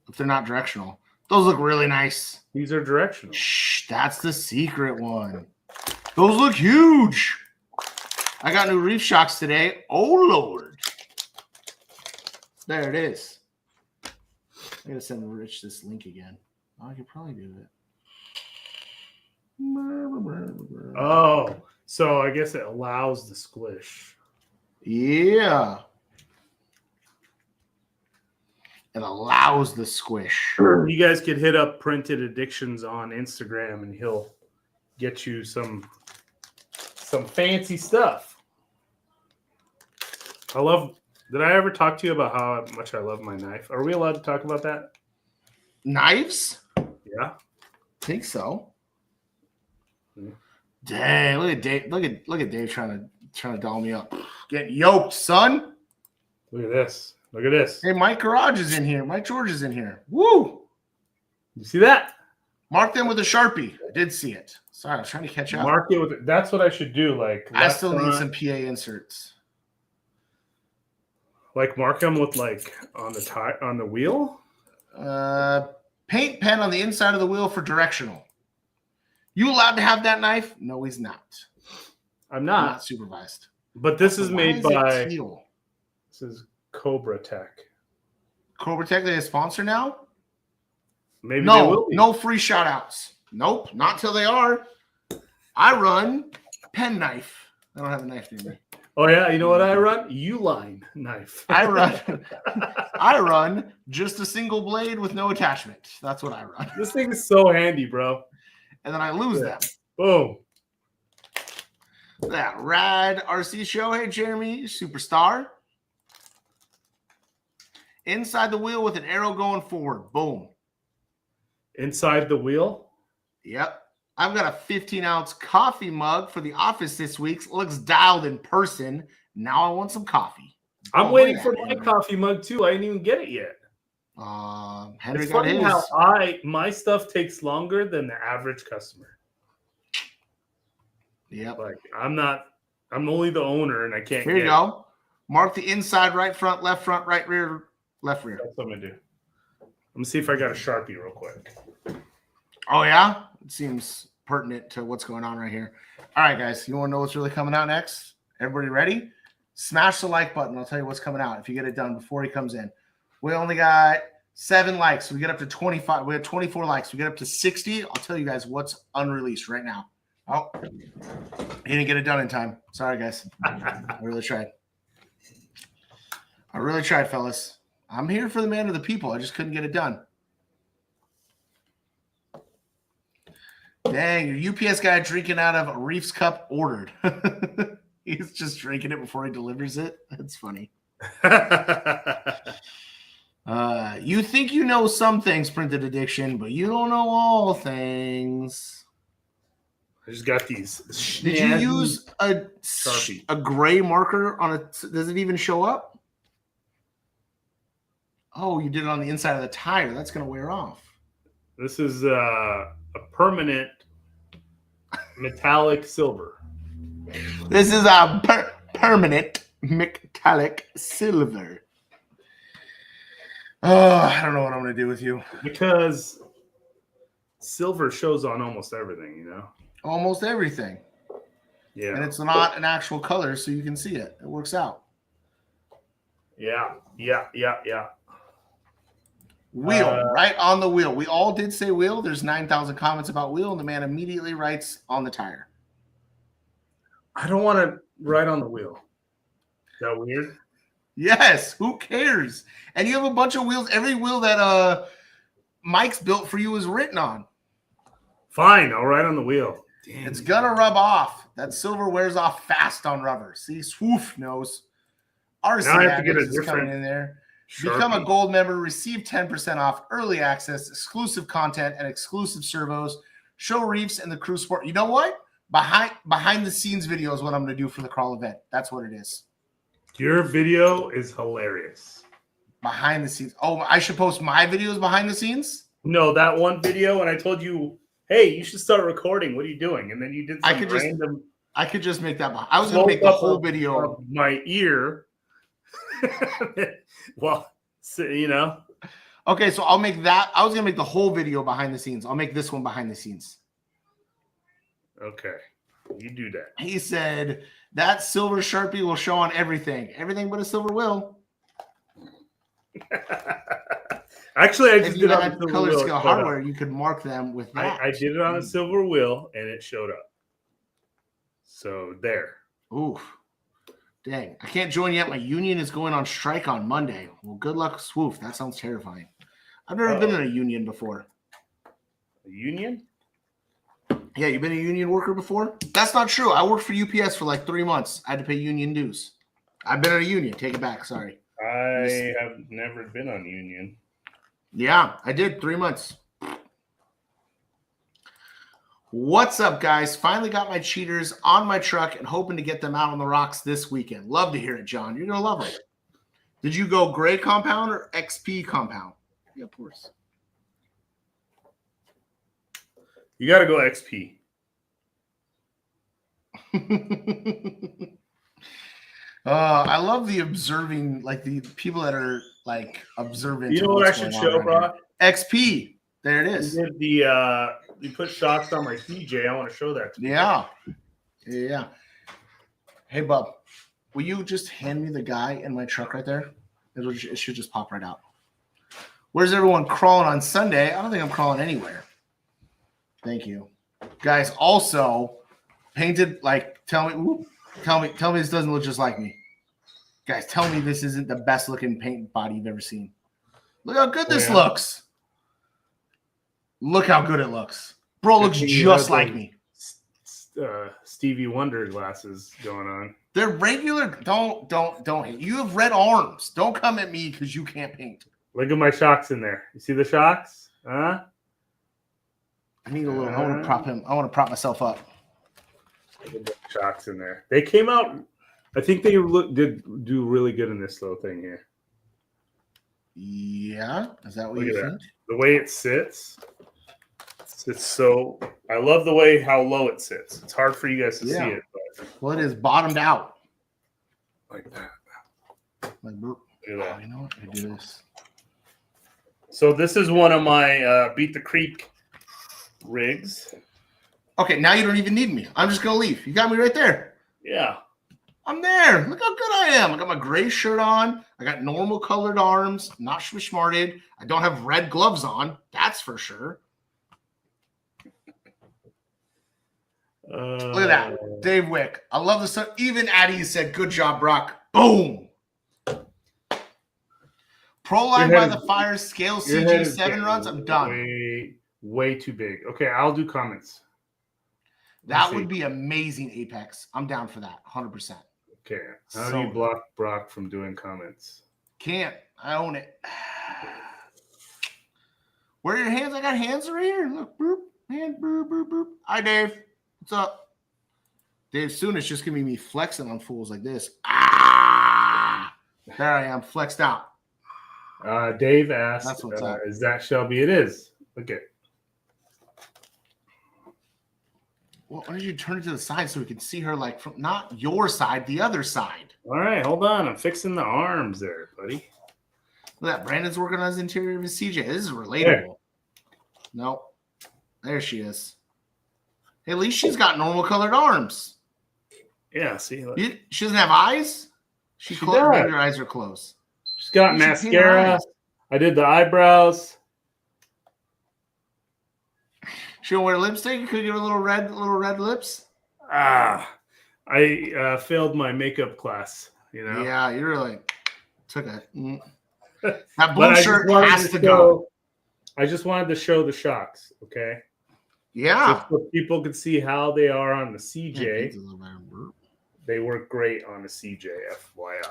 If they're not directional. Those look really nice. These are directional. Shh, that's the secret one. Those look huge. I got new reef shocks today. Oh, Lord. There it is. I gotta send Rich this link again. Oh, I could probably do it. Oh, so I guess it allows the squish. Yeah. It allows the squish. You guys could hit up Printed Addictions on Instagram and he'll get you some fancy stuff. Did I ever talk to you about how much I love my knife? Are we allowed to talk about that? Knives? Yeah. Think so. Yeah. Dang, look at Dave. Look at Dave trying to doll me up. Get yoked, son. Look at this. Look at this. Hey, Mike Garage is in here. Mike George is in here. Woo! You see that? Mark them with a Sharpie. I did see it. Sorry, I was trying to catch up. Mark it with it. That's what I should do. Like I still need front, some PA inserts. like mark them with like on the wheel. Paint pen on the inside of the wheel for directional. You allowed to have that knife? No, he's not. I'm Not not. supervised. But this is Why made is it by teal? this is Cobra Tech. Cobra Tech, they a sponsor now? Maybe they will No, be. no free shout outs. Nope, not till they are. I run pen knife. I don't have a knife near me. Oh yeah, you know what I run? U-line knife. I run just a single blade with no attachment. That's what I run. This thing is so handy, bro. And then I lose them. Boom. That rad RC show. Hey, Jeremy, superstar. Inside the wheel with an arrow going forward. Boom. Inside the wheel. Yep. I've got a 15-ounce coffee mug for the office this week. Looks dialed in person. Now I want some coffee. I'm Oh, waiting look for at that, my Henry. coffee mug too. I didn't even get it yet. Henry It's got funny his. how my stuff takes longer than the average customer. Yep. Like I'm only the owner and I can't Here you get go. Mark the inside, right front, right rear, left rear. That's what I'm gonna do. I'm gonna see if I got a Sharpie real quick. Oh, yeah? It seems pertinent to what's going on right here. All right, guys. You want to know what's really coming out next? Everybody ready? Smash the like button. I'll tell you what's coming out if you get it done before he comes in. We only got 7 likes. We get up to 25. We have 24 likes. We get up to 60. I'll tell you guys what's unreleased right now. Oh, he didn't get it done in time. Sorry, guys. I really tried. Fellas. I'm here for the man of the people. I just couldn't get it done. Dang, your UPS guy drinking out of a Reefs cup ordered. He's just drinking it before he delivers it. That's funny. You think you know some things, Printed Addiction, but you don't know all things. I just got these. Did you use a Sharpie. a gray marker on a? Does it even show up? Oh, you did it on the inside of the tire. That's going to wear off. This is a permanent metallic silver. This is a permanent metallic silver. Oh, I don't know what I'm going to do with you. Because silver shows on almost everything, you know? Almost everything. Yeah. And it's not an actual color, so you can see it. It works out. Yeah. Wheel, right on the wheel. We all did say wheel. There's 9,000 comments about wheel, and the man immediately writes on the tire. I don't want to ride on the wheel. Is that weird? Yes, who cares? And you have a bunch of wheels. Every wheel that Mike's built for you is written on. Fine, I'll ride on the wheel. Damn. It's gonna rub off. That silver wears off fast on rubber. See, swoof knows. RC Now I have to get a is coming different in there. Sharpie. Become a gold member. Receive 10% off early access, exclusive content, and exclusive servos. Show Reefs and the crew sport. You know what? Behind the scenes video is what I'm gonna do for the crawl event. That's what it is. Your video is hilarious. Behind the scenes. Oh, I should post my videos behind the scenes? No, that one video, and I told you, hey, you should start recording. What are you doing? And then you did some random. I could just make that. I was gonna make the whole video of my ear. Well, you know. Okay, so I'll make that. I was gonna make the whole video behind the scenes. I'll make this one behind the scenes. Okay, you do that. He said that silver Sharpie will show on everything. Everything but a silver will. Actually, I just if you did it on had a silver color wheel. scale hardware, you could mark them with that. I did it on a silver wheel, and it showed up. So there. Ooh, dang! I can't join yet. My union is going on strike on Monday. Well, good luck, swoof. That sounds terrifying. I've never been in a union before. A union? Yeah, you've been a union worker before? That's not true. I worked for UPS for like 3 months. I had to pay union dues. I've been in a union. Take it back. Sorry. I have never been on union. Yeah, I did 3 months. What's up, guys? Finally got my cheaters on my truck and hoping to get them out on the rocks this weekend. Love to hear it, John. You're going to love it. Did you go gray compound or XP compound? Yeah, of course. You got to go XP. I love the observing, like the people that are like observant. You know what I should show, bro? XP. There it is. You did you put shocks on my CJ. I want to show that to you. Yeah. Hey, bub, will you just hand me the guy in my truck right there? It should just pop right out. Where's everyone crawling on Sunday? I don't think I'm crawling anywhere. Thank you, guys. Also, painted like tell me this doesn't look just like me, guys. Tell me this isn't the best looking paint body you've ever seen. Look how good this looks. Look how good it looks. Bro looks just like me. Stevie Wonder glasses going on. They're regular. Don't hate. You have red arms. Don't come at me because you can't paint. Look at my shocks in there. You see the shocks? Huh? I need a little. I want to prop him. I want to prop myself up. Look at the shocks in there. They came out. I think they did do really good in this little thing here. Yeah, is that what you think? The way it sits. It's so. I love the way how low it sits. It's hard for you guys to see it. But well, it is bottomed out like that. Like, look at that. You know what? I do this. So this is one of my Beat the Creek rigs. Okay, now you don't even need me. I'm just gonna leave. You got me right there. Yeah. I'm there. Look how good I am. I got my gray shirt on. I got normal colored arms, not smarted. I don't have red gloves on. That's for sure. Look at that. Dave Wick. I love the sun. Even Addie said, good job, Brock. Boom. Pro line by the fire, scale CJ7 runs. I'm done. Way too big. Okay, I'll do comments. That would be amazing, Apex. I'm down for that, 100%. Okay. How do you block Brock from doing comments? Can't. I own it. Where are your hands? I got hands right here. Look, boop, hand, boop, boop, boop. Hi, Dave. What's up? Dave, soon it's just going to be me flexing on fools like this. Ah! There I am, flexed out. Dave asked, that's what's up. Is that Shelby? It is. Look at. Well, why don't you turn it to the side so we can see her, like, from not your side, the other side? All right, hold on. I'm fixing the arms there, buddy. Look at that. Brandon's working on his interior of his CJ. This is relatable. There. Nope. There she is. Hey, at least she's got normal colored arms. Yeah, see? Look. She doesn't have eyes? She closed. Maybe her eyes are closed. She's got mascara. I did the eyebrows. She don't wear lipstick? You could give her little red lips. I failed my makeup class, Yeah, you really took a. That But blue I shirt just wanted has to to go. I just wanted to show the shocks, okay? Yeah. Just so people could see how they are on the Yeah, CJ. pizza's a little better. They work great on the CJ, FYI.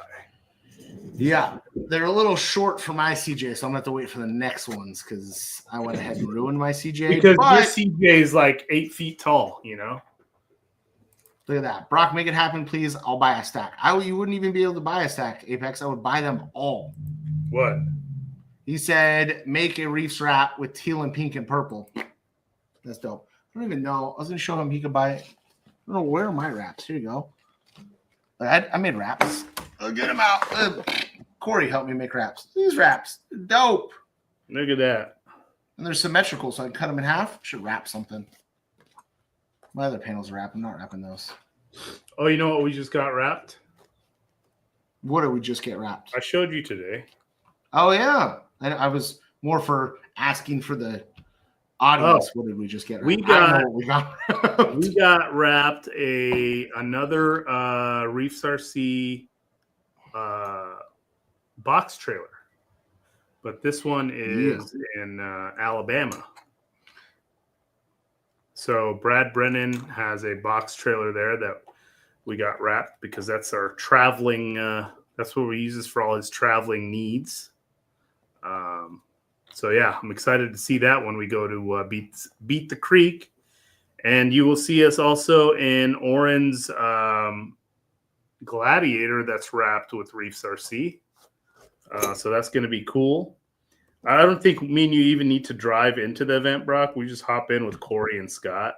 Yeah, they're a little short for my CJ, so I'm gonna have to wait for the next ones because I went ahead and ruined my CJ. Because but your CJ is like 8 feet tall, look at that, Brock, make it happen, please. I'll buy a stack. You wouldn't even be able to buy a stack, Apex. I would buy them all. What? He said, make a Reefs wrap with teal and pink and purple. That's dope. I don't even know. I was gonna show him he could buy it. I don't know where are my wraps. Here you go. I made wraps. I'll get them out. Corey helped me make wraps. These wraps, dope. Look at that. And they're symmetrical, so I can cut them in half. Should wrap something. My other panels wrap. I'm not wrapping those. Oh, you know what we just got wrapped? What did we just get wrapped? I showed you today. Oh, yeah. I was more for asking for the audience. What did we just get wrapped? I don't know what we got. We got wrapped another Reefs RC box trailer. But this one is in Alabama. So Brad Brennan has a box trailer there that we got wrapped because that's our traveling. That's what we use this for all his traveling needs. So yeah, I'm excited to see that when we go to Beat the Creek, and you will see us also in Oren's Gladiator that's wrapped with Reefs RC. So that's going to be cool. I don't think me and you even need to drive into the event, Brock. We just hop in with Corey and Scott.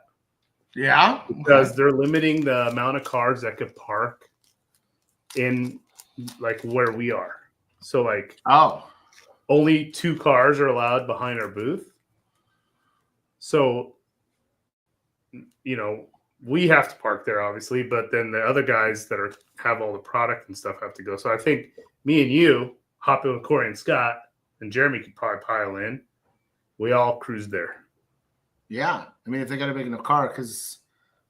Yeah. Because they're limiting the amount of cars that could park in like where we are. So like only 2 cars are allowed behind our booth. So, we have to park there obviously, but then the other guys that have all the product and stuff have to go. So I think me and you hop in with Corey and Scott, and Jeremy could probably pile in. We all cruise there. Yeah. I mean, if they got a big enough car, because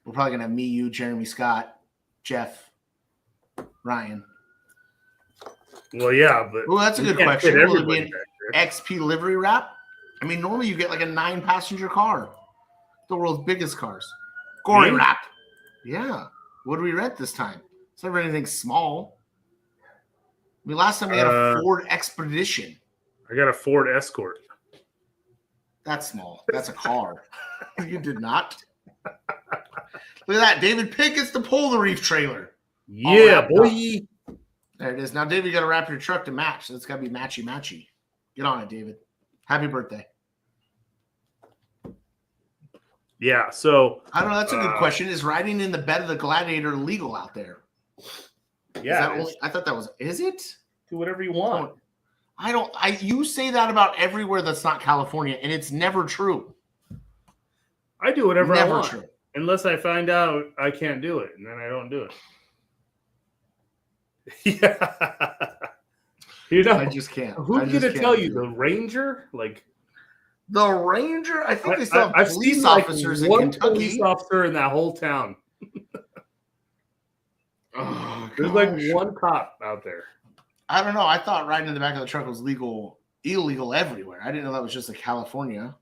we're probably going to have me, you, Jeremy, Scott, Jeff, Ryan. Well, yeah, but... Well, that's a good question. Will it be an XP livery wrap? I mean, normally you get like a 9-passenger car. The world's biggest cars. Gory wrap. Yeah. What do we rent this time? It's never anything small. I mean, last time we had a Ford Expedition. I got a Ford Escort. That's small. That's a car. You did not. Look at that. David Pickett's to pull the Reef trailer. Yeah, boy. There it is. Now, David, you got to wrap your truck to match. So it's got to be matchy-matchy. Get on it, David. Happy birthday. Yeah, so... I don't know. That's a good question. Is riding in the bed of the Gladiator legal out there? Yeah. I thought that was... Is it? Do whatever you want. You say that about everywhere that's not California, and it's never true. I do whatever I want. True. Unless I find out I can't do it, and then I don't do it. Yeah. I just can't. Who's going to tell you? The Ranger? Like... The Ranger? I think they still have police officers in Kentucky. Police officer in that whole town. There's like one cop out there. I don't know. I thought riding in the back of the truck was illegal everywhere. I didn't know that was just a California.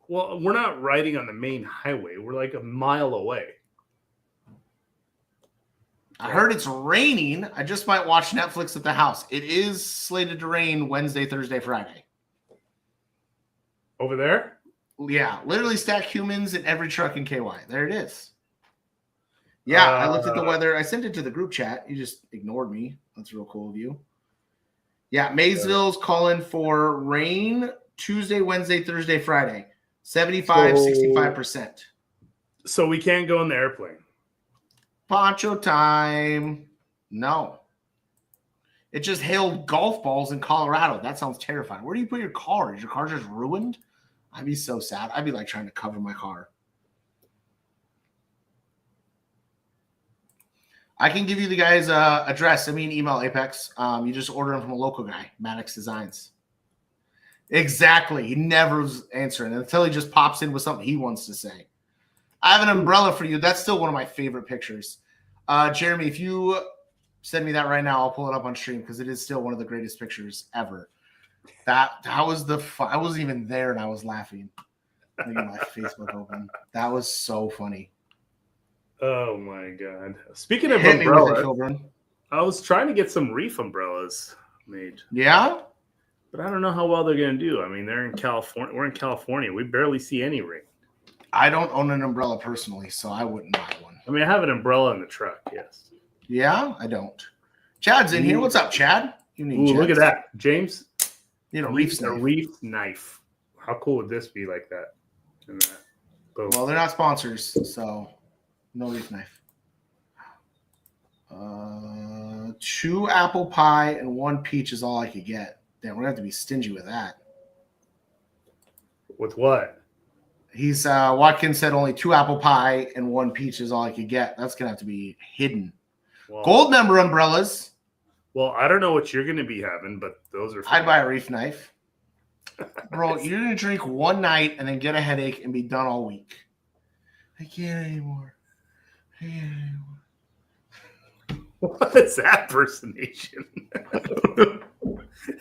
Well, we're not riding on the main highway. We're like a mile away. I heard it's raining. I just might watch Netflix at the house. It is slated to rain Wednesday, Thursday, Friday. Over there? Yeah, literally stack humans in every truck in KY. There it is. Yeah, I looked at the weather. I sent it to the group chat. You just ignored me. That's real cool of you. Yeah, Maysville's calling for rain Tuesday, Wednesday, Thursday, Friday. 65%. So we can't go in the airplane. Poncho time. No. It just hailed golf balls in Colorado. That sounds terrifying. Where do you put your car? Is your car just ruined? I'd be so sad. I'd be like trying to cover my car. I can give you the guy's address. Send me an email, Apex. You just order them from a local guy, Maddox Designs. Exactly. He never was answering until he just pops in with something he wants to say. I have an umbrella for you. That's still one of my favorite pictures. Jeremy, if you send me that right now, I'll pull it up on stream because it is still one of the greatest pictures ever. That was I wasn't even there and I was laughing. Let me get my Facebook open. That was so funny. Oh my god! Speaking of Hit me with it, umbrellas, children. I was trying to get some reef umbrellas made. Yeah? But I don't know how well they're going to do. I mean, they're in California. We're in California. We barely see any rain. I don't own an umbrella personally, so I wouldn't buy one. I mean, I have an umbrella in the truck, yes. Yeah, I don't. Chad's in here. What's up, Chad? You need look at that. James, you need a Reefs a knife. reef knife. How cool would this be like that? And that. Boom. Well, they're not sponsors, so no Reef knife. 2 apple pie and 1 peach is all I could get. Damn, we're gonna have to be stingy with that. With what? He's Watkins said only 2 apple pie and 1 peach is all I could get. That's gonna have to be hidden. Well, Gold member umbrellas. Well, I don't know what you're going to be having, but those are. I'd buy a Reef knife. Bro, you're gonna drink one night and then get a headache and be done all week. I can't anymore. I can't anymore. What is that impersonation?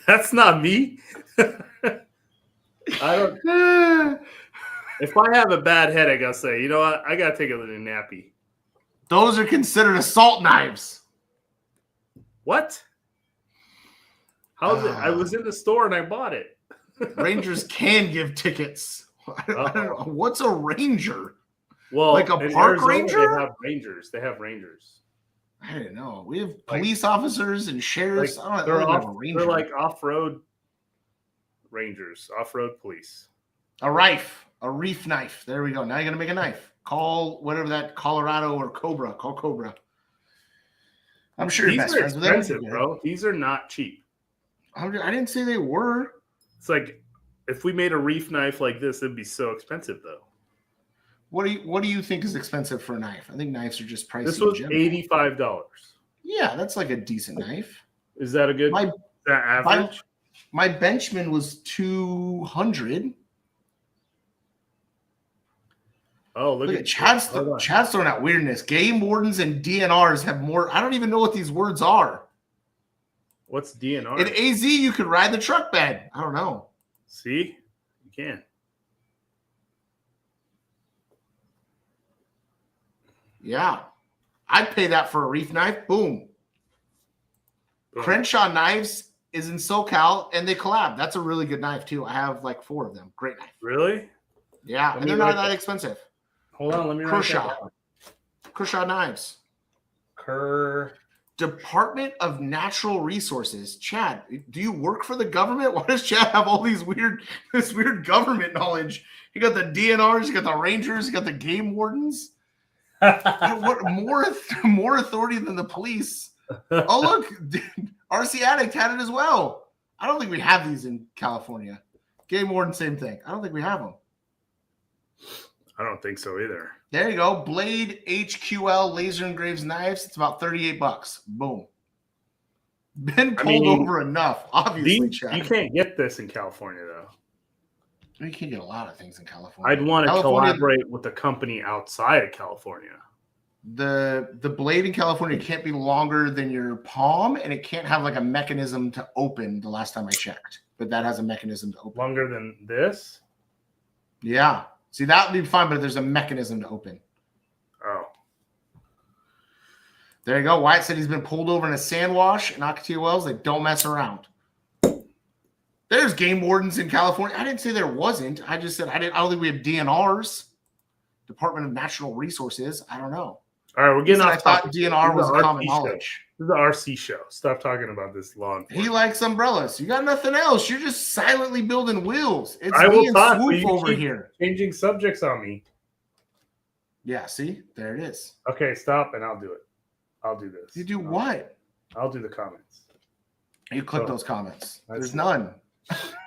That's not me. I don't. If I have a bad headache, I'll say, you know what? I gotta take a little nappy. Those are considered assault knives. What? How's it? I was in the store and I bought it. Rangers can give tickets. I don't know. What's a ranger? Well, like a park Arizona, ranger? They have rangers. They have rangers. I didn't know. We have police officers and sheriffs. Like, I don't they're, know. off, they're like off-road rangers, off-road police. A reef knife. There we go. Now you're gonna make a knife. Call whatever that Colorado or Cobra. Call Cobra. I'm sure These your best are friends with them. expensive, bro. These are not cheap. I didn't say they were. It's like if we made a reef knife like this, it'd be so expensive, though. What do you think is expensive for a knife? I think knives are just pricey. This was $85. Yeah, that's like a decent knife. Is that a good? Is that average? My Benchman was $200. Oh, look at Chad's throwing out weirdness. Game wardens and DNRs have more. I don't even know what these words are. What's DNR? In AZ, you could ride the truck bed. I don't know. See, you can. Yeah, I'd pay that for a reef knife. Boom. Crenshaw Knives is in SoCal, and they collab. That's a really good knife too. I have like 4 of them. Great knife. Really? Yeah, and they're not that expensive. Hold on, let me write that down. Kershaw Knives. Department of Natural Resources. Chad, do you work for the government? Why does Chad have all this weird government knowledge? You got the DNRs, you got the Rangers, you got the game wardens. What more authority than the police? Oh look, RC Addict had it as well. I don't think we have these in California. Game warden, same thing. I don't think we have them. I don't think so either. There you go. Blade HQL laser engraves knives. It's about $38. Boom. Been pulled over enough, obviously. You can't get this in California, though. You can get a lot of things in California. I'd want to collaborate with a company outside of California. The blade in California can't be longer than your palm, and it can't have like a mechanism to open. The last time I checked, but that has a mechanism to open. Longer than this? Yeah. See, that would be fine, but there's a mechanism to open. Oh. There you go. Wyatt said he's been pulled over in a sand wash in Ocotillo Wells. They don't mess around. There's game wardens in California. I didn't say there wasn't. I just said I don't think we have DNRs, Department of Natural Resources. I don't know. All right, we're getting off. I thought DNR was common knowledge. This is the RC show. Stop talking about this law enforcement. He likes umbrellas. You got nothing else. You're just silently building wheels. It's I me and talk, Swoop over here. Changing subjects on me. Yeah, see? There it is. Okay, stop, and I'll do it. I'll do this. You do what? I'll do the comments. You click those comments. There's none.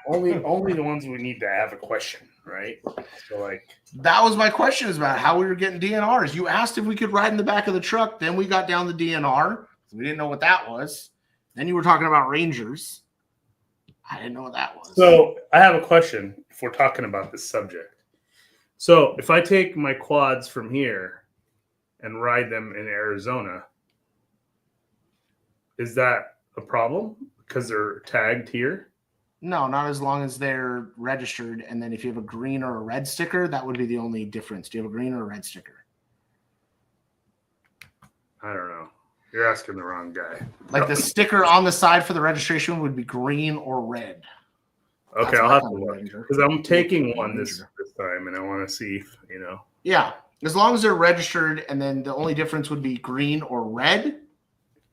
Only the ones we need to have a question, right? So that was my question, is about how we were getting DNRs. You asked if we could ride in the back of the truck, then we got down the DNR. We didn't know what that was. Then you were talking about Rangers. I didn't know what that was. So I have a question if we're talking about this subject. So if I take my quads from here and ride them in Arizona. Is that a problem because they're tagged here? No, not as long as they're registered. And then if you have a green or a red sticker, that would be the only difference. Do you have a green or a red sticker? I don't know. You're asking the wrong guy. Like the sticker on the side for the registration would be green or red. Okay, That's I'll my have to kind of look ranger. because I'm taking one Ranger. this time, and I want to see if, Yeah, as long as they're registered, and then the only difference would be green or red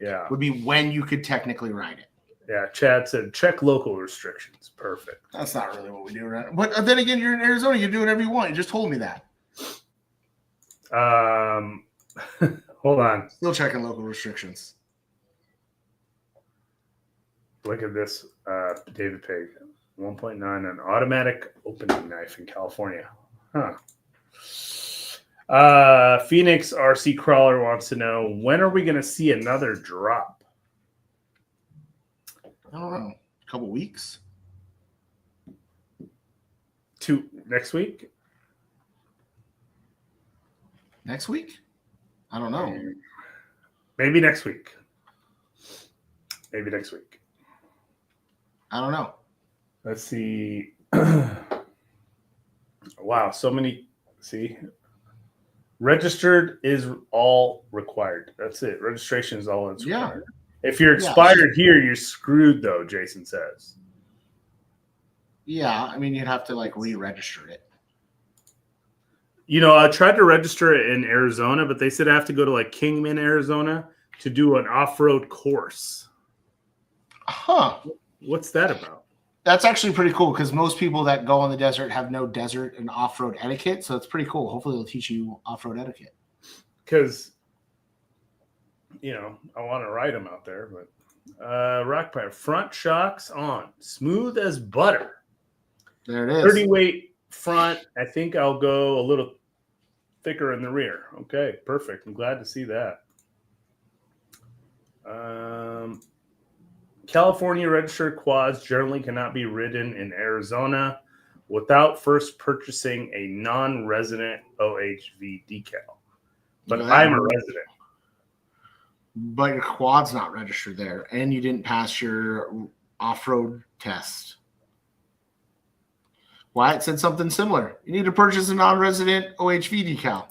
Yeah. would be when you could technically ride it. Yeah, Chad said check local restrictions. Perfect. That's not really what we do, right? But then again, you're in Arizona. You do whatever you want. You just told me that. Hold on. Still checking local restrictions. Look at this, David Pig. 1.9 an automatic opening knife in California. Huh. Phoenix RC Crawler wants to know, when are we going to see another drop? I don't know. A couple weeks? Next week? Next week? I don't know. Maybe next week. Maybe next week. I don't know. Let's see. Wow, so many. See, registered is all required. That's it. Registration is all that's required. If you're expired here, you're screwed, though, Jason says. Yeah, I mean, you'd have to like re-register it. I tried to register it in Arizona, but they said I have to go to like Kingman, Arizona to do an off-road course. Huh. What's that about? That's actually pretty cool because most people that go on the desert have no desert and off-road etiquette. So it's pretty cool. Hopefully they'll teach you off-road etiquette. Because, I want to ride them out there. But Rock Pirate, front shocks on. Smooth as butter. There it is. 30 weight front. I think I'll go a little thicker in the rear. Okay, perfect. I'm glad to see that. California registered quads generally cannot be ridden in Arizona without first purchasing a non-resident OHV decal. But I'm a resident. But your quad's not registered there, and you didn't pass your off-road test. Wyatt said something similar. You need to purchase a non-resident OHV decal.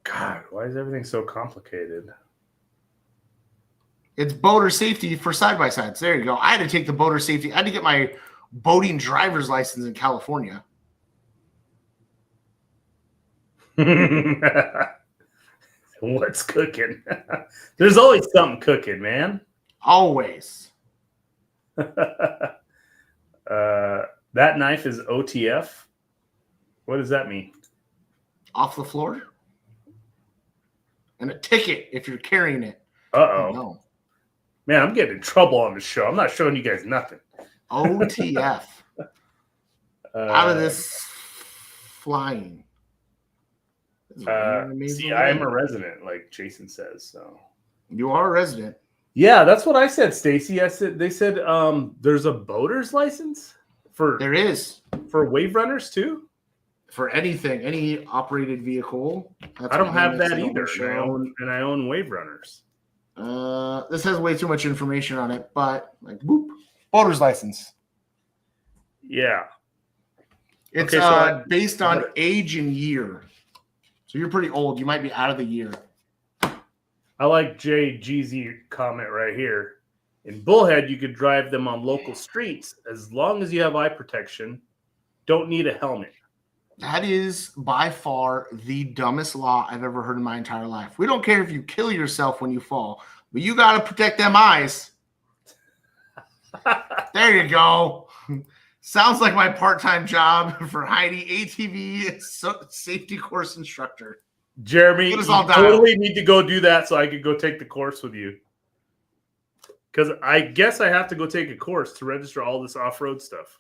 God, why is everything so complicated? It's boater safety for side-by-sides. There you go. I had to take the boater safety. I had to get my boating driver's license in California. What's cooking? There's always something cooking, man. Always. That knife is OTF. What does that mean? Off the floor. And a ticket if you're carrying it. Uh-oh. No. Man, I'm getting in trouble on the show. I'm not showing you guys nothing. OTF. Out of this flying. See, I'm a resident, like Jason says. So you are a resident. Yeah, that's what I said, Stacy. They said there's a boater's license there is for wave runners too. For anything, any operated vehicle. I don't have that either. And I own wave runners. This has way too much information on it, but like boop, boater's license. Yeah. It's based on age and year. So you're pretty old. You might be out of the year. I like JGZ comment right here. In Bullhead, you could drive them on local streets as long as you have eye protection. Don't need a helmet. That is by far the dumbest law I've ever heard in my entire life. We don't care if you kill yourself when you fall, but you got to protect them eyes. There you go. Sounds like my part-time job for Heidi, ATV safety course instructor. Jeremy, you totally need to go do that so I could go take the course with you. Because I guess I have to go take a course to register all this off-road stuff.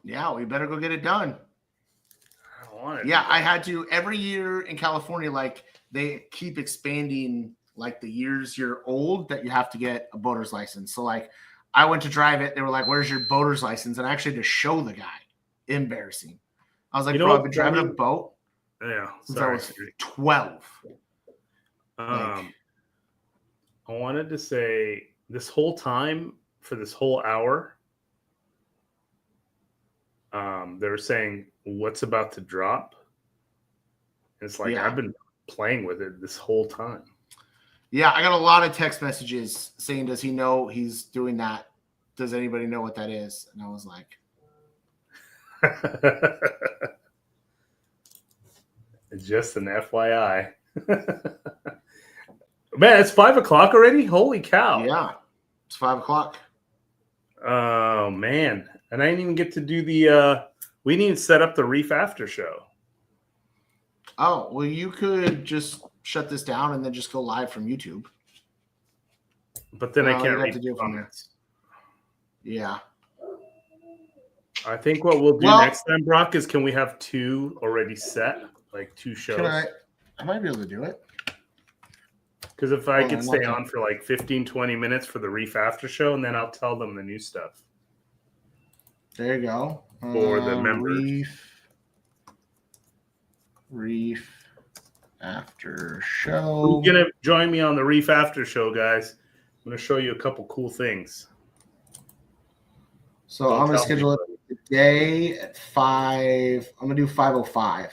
Yeah, we better go get it done. I don't want it. Yeah, I had to every year in California. Like they keep expanding, like the years you're old that you have to get a boater's license. So like I went to drive it. They were like, "Where's your boater's license?" And I actually had to show the guy. Embarrassing. I was like, "Bro, I've been driving a boat Yeah. since Sorry. I was 12. I wanted to say this whole time for this whole hour, they were saying what's about to drop. It's like Yeah. I've been playing with it this whole time. Yeah, I got a lot of text messages saying, "Does he know he's doing that? Does anybody know what that is?" And I was like, Just an FYI. Man, it's 5 o'clock already. Holy cow! "Yeah, it's 5 o'clock." Oh man, and I didn't even get to do the. We need to set up the Reef after show. Oh, well, you could just shut this down and then just go live from YouTube. But then I Well, can't you'd have read to do it from there. comments. Yeah. I think what we'll do Well- next time, Brock, is can we have 2 already set, like 2 shows? Can I might be able to do it. Because if I Hold could on, stay one on for like 15, 20 minutes for the Reef after show, and then I'll tell them the new stuff. There you go. For the members. Reef after show. Who's going to join me on the Reef after show, guys? I'm going to show you a couple cool things. So Don't I'm gonna tell schedule it today at 5. I'm gonna do 5:05,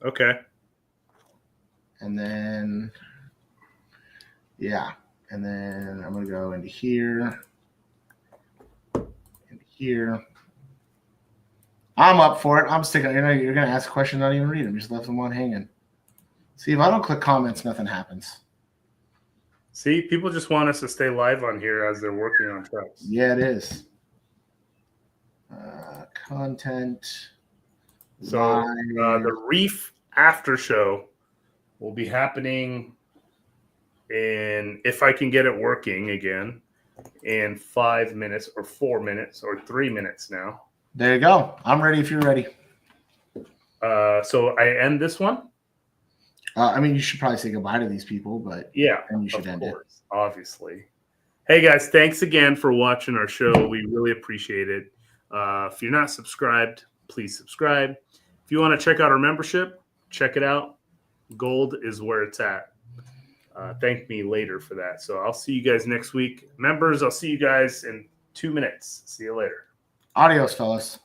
Okay. and then and then I'm gonna go into here, into here. I'm up for it. I'm sticking. You're gonna ask a question, not even read them. Just left them on hanging. See, if I don't click comments, nothing happens. See, people just want us to stay live on here as they're working on trucks. Yeah, it is. Content. So live. the Reef after show will be happening in, if I can get it working again, in 5 minutes or 4 minutes or 3 minutes now. There you go. I'm ready if you're ready. So I end this one? I mean, you should probably say goodbye to these people, but Yeah, and you should of end course, obviously. Hey guys, thanks again for watching our show. We really appreciate it. If you're not subscribed, please subscribe. If you want to check out our membership, check it out. Gold is where it's at. Thank me later for that. So I'll see you guys next week. Members, I'll see you guys in 2 minutes. See you later. Adios, fellas.